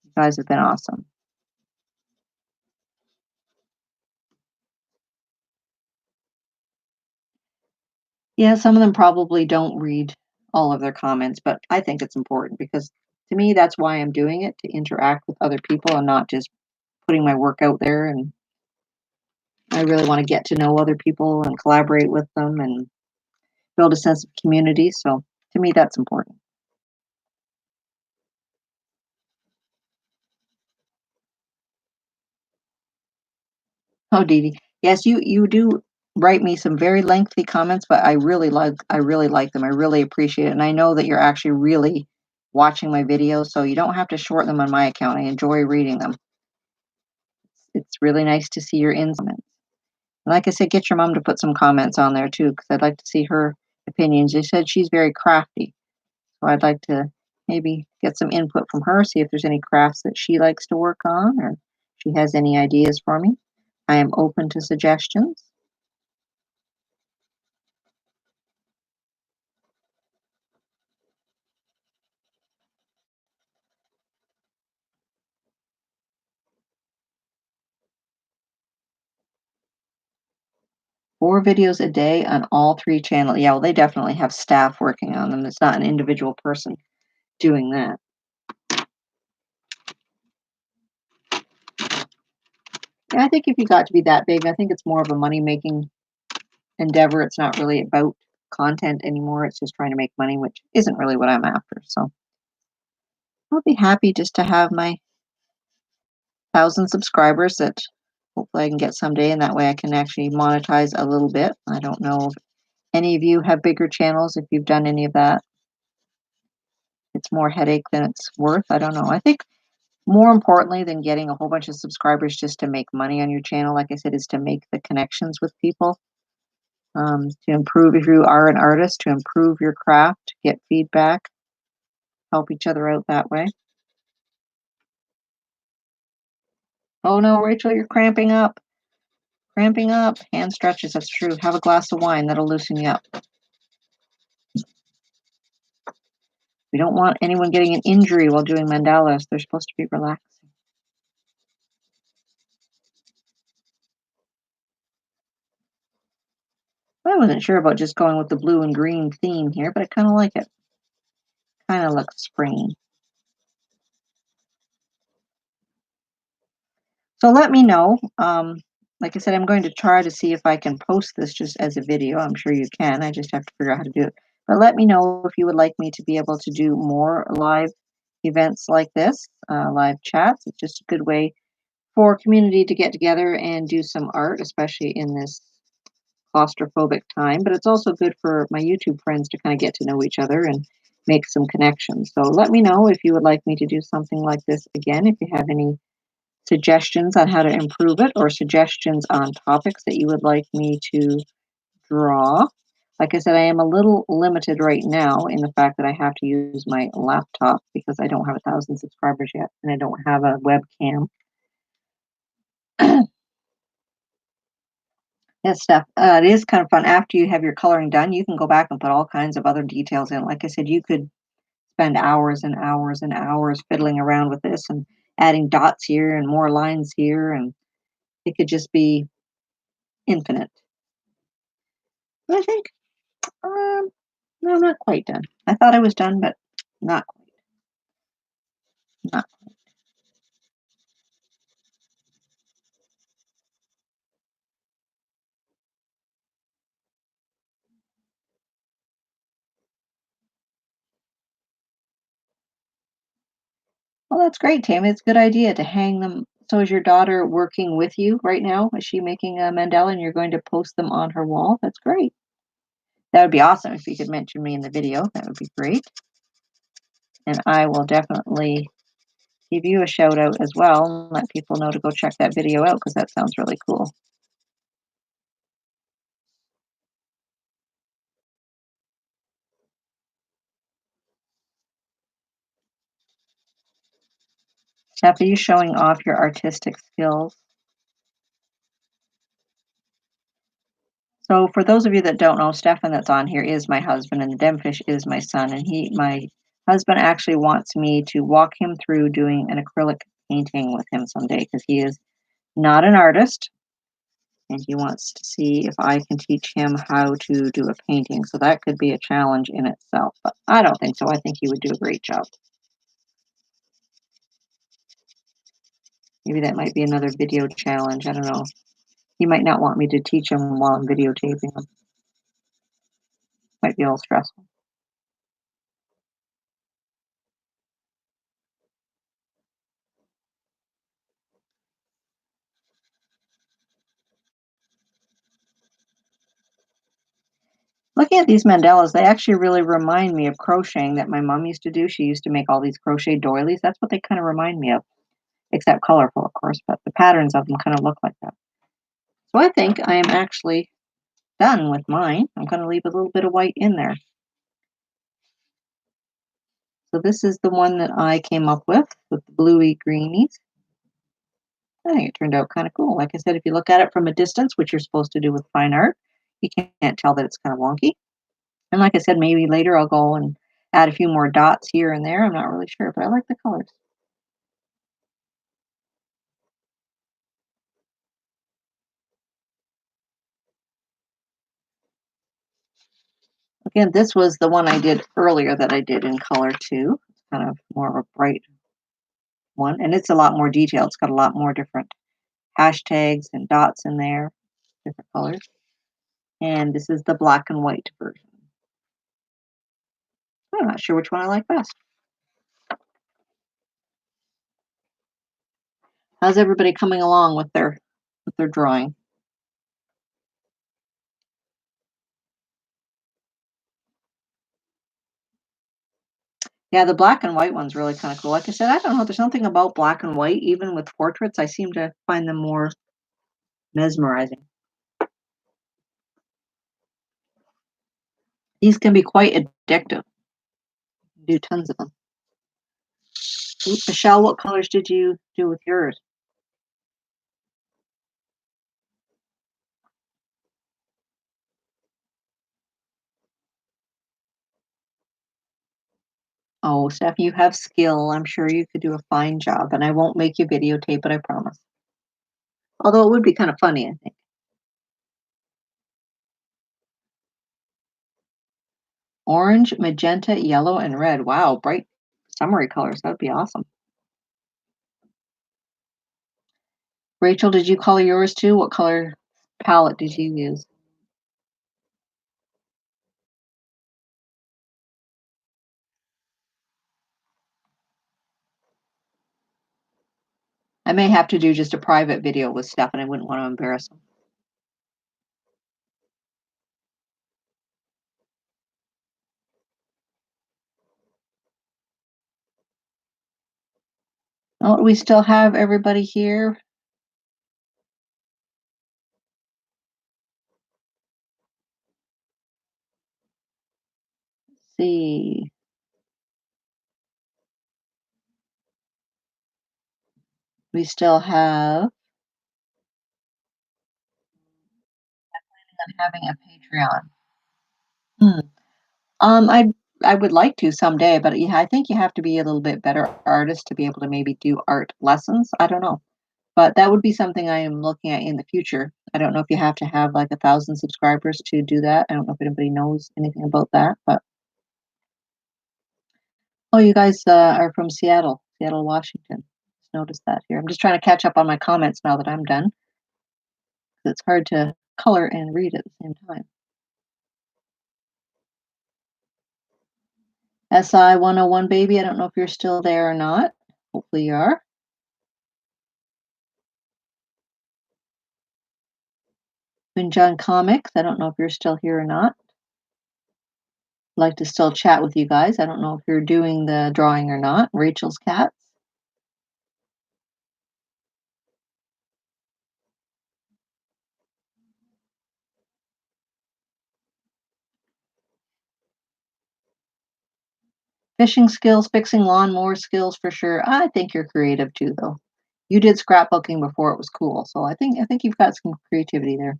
You guys have been awesome. Yeah, some of them probably don't read all of their comments, but I think it's important because to me, that's why I'm doing it, to interact with other people and not just putting my work out there. And I really want to get to know other people and collaborate with them and build a sense of community. So to me, that's important. Oh, Dee Dee. Yes, you do write me some very lengthy comments, but I really like them. I really appreciate it. And I know that you're actually really watching my videos, so you don't have to short them on my account. I enjoy reading them. It's really nice to see your comments. And like I said, get your mom to put some comments on there too, because I'd like to see her opinions. You said she's very crafty, so I'd like to maybe get some input from her, see if there's any crafts that she likes to work on or she has any ideas for me. I am open to suggestions. Four videos a day on all three channels. Yeah, well, they definitely have staff working on them. It's not an individual person doing that. Yeah, I think if you got to be that big, I think it's more of a money making endeavor. It's not really about content anymore. It's just trying to make money, which isn't really what I'm after. So I'll be happy just to have my 1,000 subscribers that hopefully I can get someday, and that way I can actually monetize a little bit. I don't know if any of you have bigger channels, if you've done any of that. It's more headache than it's worth. I don't know. I think more importantly than getting a whole bunch of subscribers just to make money on your channel, like I said, is to make the connections with people, to improve if you are an artist, to improve your craft, get feedback, help each other out that way. Oh no, Rachel, you're cramping up. Cramping up. Hand stretches, that's true. Have a glass of wine, that'll loosen you up. We don't want anyone getting an injury while doing mandalas. They're supposed to be relaxing. I wasn't sure about just going with the blue and green theme here, but I kind of like it. Kind of looks springy. So let me know. Like I said, I'm going to try to see if I can post this just as a video. I'm sure you can. I just have to figure out how to do it. But let me know if you would like me to be able to do more live events like this, live chats. It's just a good way for community to get together and do some art, especially in this claustrophobic time. But it's also good for my YouTube friends to kind of get to know each other and make some connections. So let me know if you would like me to do something like this again, if you have any suggestions on how to improve it or suggestions on topics that you would like me to draw. Like I said, I am a little limited right now in the fact that I have to use my laptop because I don't have 1,000 subscribers yet and I don't have a webcam. Yes, Steph, it is kind of fun. After you have your coloring done, you can go back and put all kinds of other details in. Like I said, you could spend hours and hours and hours fiddling around with this and adding dots here and more lines here, and it could just be infinite. But I think, no, I'm not quite done. I thought I was done, but not quite. Not. Well, that's great, Tammy. It's a good idea to hang them. So is your daughter working with you right now? Is she making a mandala and you're going to post them on her wall? That's great. That would be awesome if you could mention me in the video. That would be great. And I will definitely give you a shout out as well and let people know to go check that video out because that sounds really cool. Steph, are you showing off your artistic skills? So for those of you that don't know, Stefan that's on here is my husband and the Demfish is my son. And my husband actually wants me to walk him through doing an acrylic painting with him someday because he is not an artist and he wants to see if I can teach him how to do a painting. So that could be a challenge in itself, but I don't think so. I think he would do a great job. Maybe that might be another video challenge. I don't know. He might not want me to teach him while I'm videotaping him. Might be a little stressful. Looking at these mandalas, they actually really remind me of crocheting that my mom used to do. She used to make all these crochet doilies. That's what they kind of remind me of, except colorful, of course, but the patterns of them kind of look like that. So I think I am actually done with mine. I'm going to leave a little bit of white in there. So this is the one that I came up with the bluey greenies. I think it turned out kind of cool. Like I said, if you look at it from a distance, which you're supposed to do with fine art, you can't tell that it's kind of wonky. And like I said, maybe later I'll go and add a few more dots here and there. I'm not really sure, but I like the colors. Again, this was the one I did earlier that I did in color too. It's kind of more of a bright one, and it's a lot more detailed. It's got a lot more different hashtags and dots in there, different colors. And this is the black and white version. I'm not sure which one I like best. How's everybody coming along with their drawing? Yeah, the black and white one's really kind of cool. Like I said, I don't know. There's something about black and white, even with portraits. I seem to find them more mesmerizing. These can be quite addictive. Do tons of them. Michelle, what colors did you do with yours? Oh, Steph, you have skill. I'm sure you could do a fine job, and I won't make you videotape it, I promise. Although it would be kind of funny, I think. Orange, magenta, yellow, and red. Wow, bright summery colors. That would be awesome. Rachel, did you color yours too? What color palette did you use? I may have to do just a private video with Steph, and I wouldn't want to embarrass him. Oh, we still have everybody here. Let's see. We still have having a Patreon. Hmm. I would like to someday, but yeah, I think you have to be a little bit better artist to be able to maybe do art lessons. I don't know. But that would be something I am looking at in the future. I don't know if you have to have like 1,000 subscribers to do that. I don't know if anybody knows anything about that, but oh, you guys are from Seattle, Washington. Just noticed that here. I'm just trying to catch up on my comments now that I'm done, 'cause it's hard to color and read at the same time. SI 101 baby, I don't know if you're still there or not. Hopefully you are. John Comics, I don't know if you're still here or not. Like to still chat with you guys. I don't know if you're doing the drawing or not. Rachel's Cats. Fishing skills, fixing lawnmower skills for sure. I think you're creative too, though. You did scrapbooking before it was cool, so I think you've got some creativity there.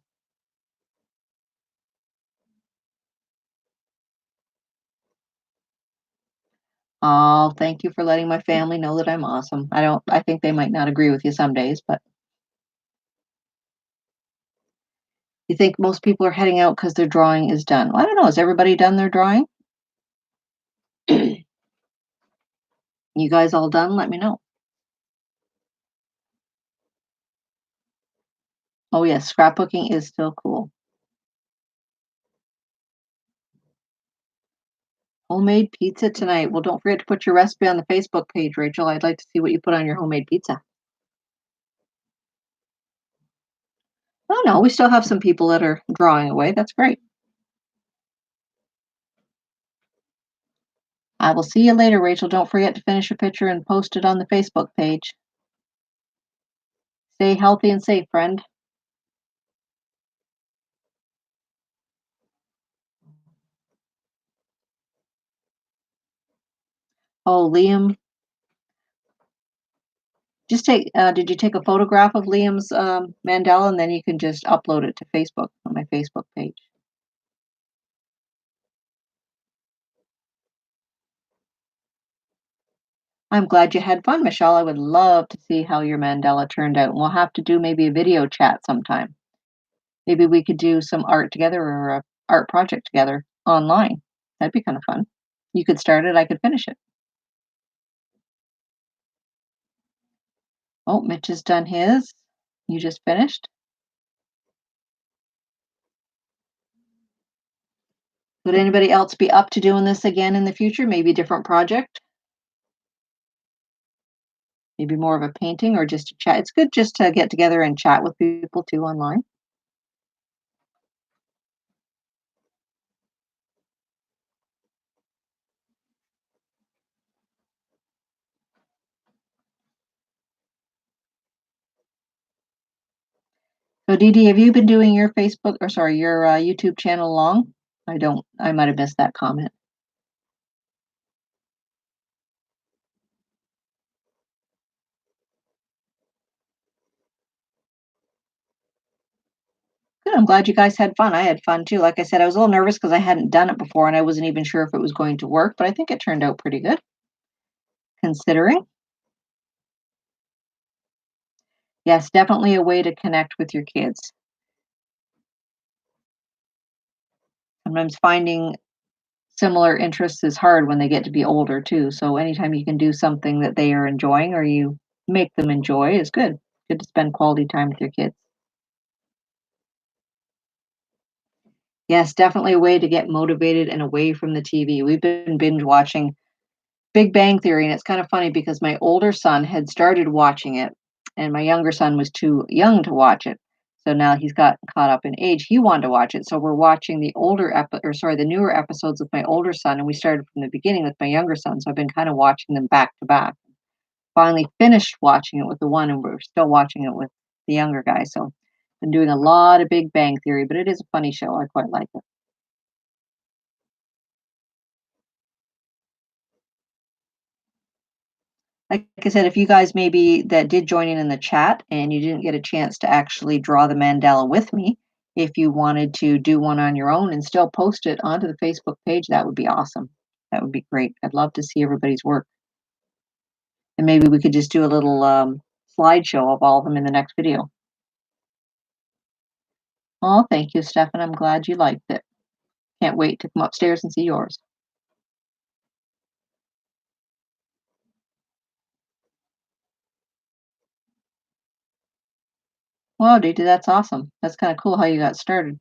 Oh, thank you for letting my family know that I'm awesome. I think they might not agree with you some days, but you think most people are heading out because their drawing is done. Well, I don't know. Has everybody done their drawing? You guys all done? Let me know. Oh yes, scrapbooking is still cool. Homemade pizza tonight. Well, don't forget to put your recipe on the Facebook page, Rachel. I'd like to see what you put on your homemade pizza. Oh no, we still have some people that are drawing away. That's great. I will see you later, Rachel. Don't forget to finish your picture and post it on the Facebook page. Stay healthy and safe, friend. Oh, Liam, just take. Did you take a photograph of Liam's mandala, and then you can just upload it to Facebook on my Facebook page. I'm glad you had fun, Michelle. I would love to see how your mandala turned out. And we'll have to do maybe a video chat sometime. Maybe we could do some art together or a art project together online. That'd be kind of fun. You could start it, I could finish it. Oh, Mitch has done his. You just finished. Would anybody else be up to doing this again in the future? Maybe a different project? Maybe more of a painting or just a chat? It's good just to get together and chat with people too online. So, Dee Dee, have you been doing your Facebook or sorry, your YouTube channel long? I might have missed that comment. Good. I'm glad you guys had fun. I had fun too. Like I said, I was a little nervous because I hadn't done it before and I wasn't even sure if it was going to work, but I think it turned out pretty good. Considering? Yes, definitely a way to connect with your kids. Sometimes finding similar interests is hard when they get to be older too, so anytime you can do something that they are enjoying or you make them enjoy is good. Good to spend quality time with your kids. Yes, definitely a way to get motivated and away from the TV. We've been binge watching Big Bang Theory, and it's kind of funny because my older son had started watching it, and my younger son was too young to watch it. So now he's got caught up in age. He wanted to watch it, so we're watching the newer episodes with my older son, and we started from the beginning with my younger son. So I've been kind of watching them back to back. Finally finished watching it with the one, and we're still watching it with the younger guy. So been doing a lot of Big Bang Theory, but it is a funny show. I quite like it. Like I said, if you guys maybe that did join in the chat and you didn't get a chance to actually draw the mandala with me, if you wanted to do one on your own and still post it onto the Facebook page, that would be awesome. That would be great. I'd love to see everybody's work. And maybe we could just do a little slideshow of all of them in the next video. Oh, thank you, Stefan. I'm glad you liked it. Can't wait to come upstairs and see yours. Wow, dude, that's awesome. That's kind of cool how you got started.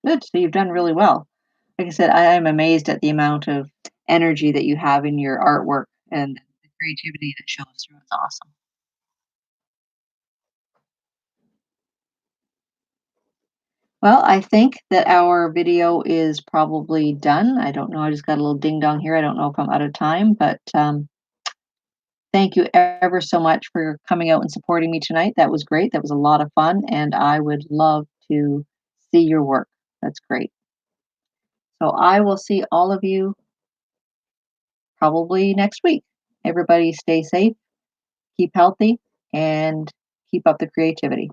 Good. So you've done really well. Like I said, I am amazed at the amount of energy that you have in your artwork and the creativity that shows through. It's awesome. Well, I think that our video is probably done. I don't know. I just got a little ding dong here. I don't know if I'm out of time, but thank you ever so much for coming out and supporting me tonight. That was great. That was a lot of fun, and I would love to see your work. That's great. So I will see all of you probably next week. Everybody stay safe, keep healthy, and keep up the creativity.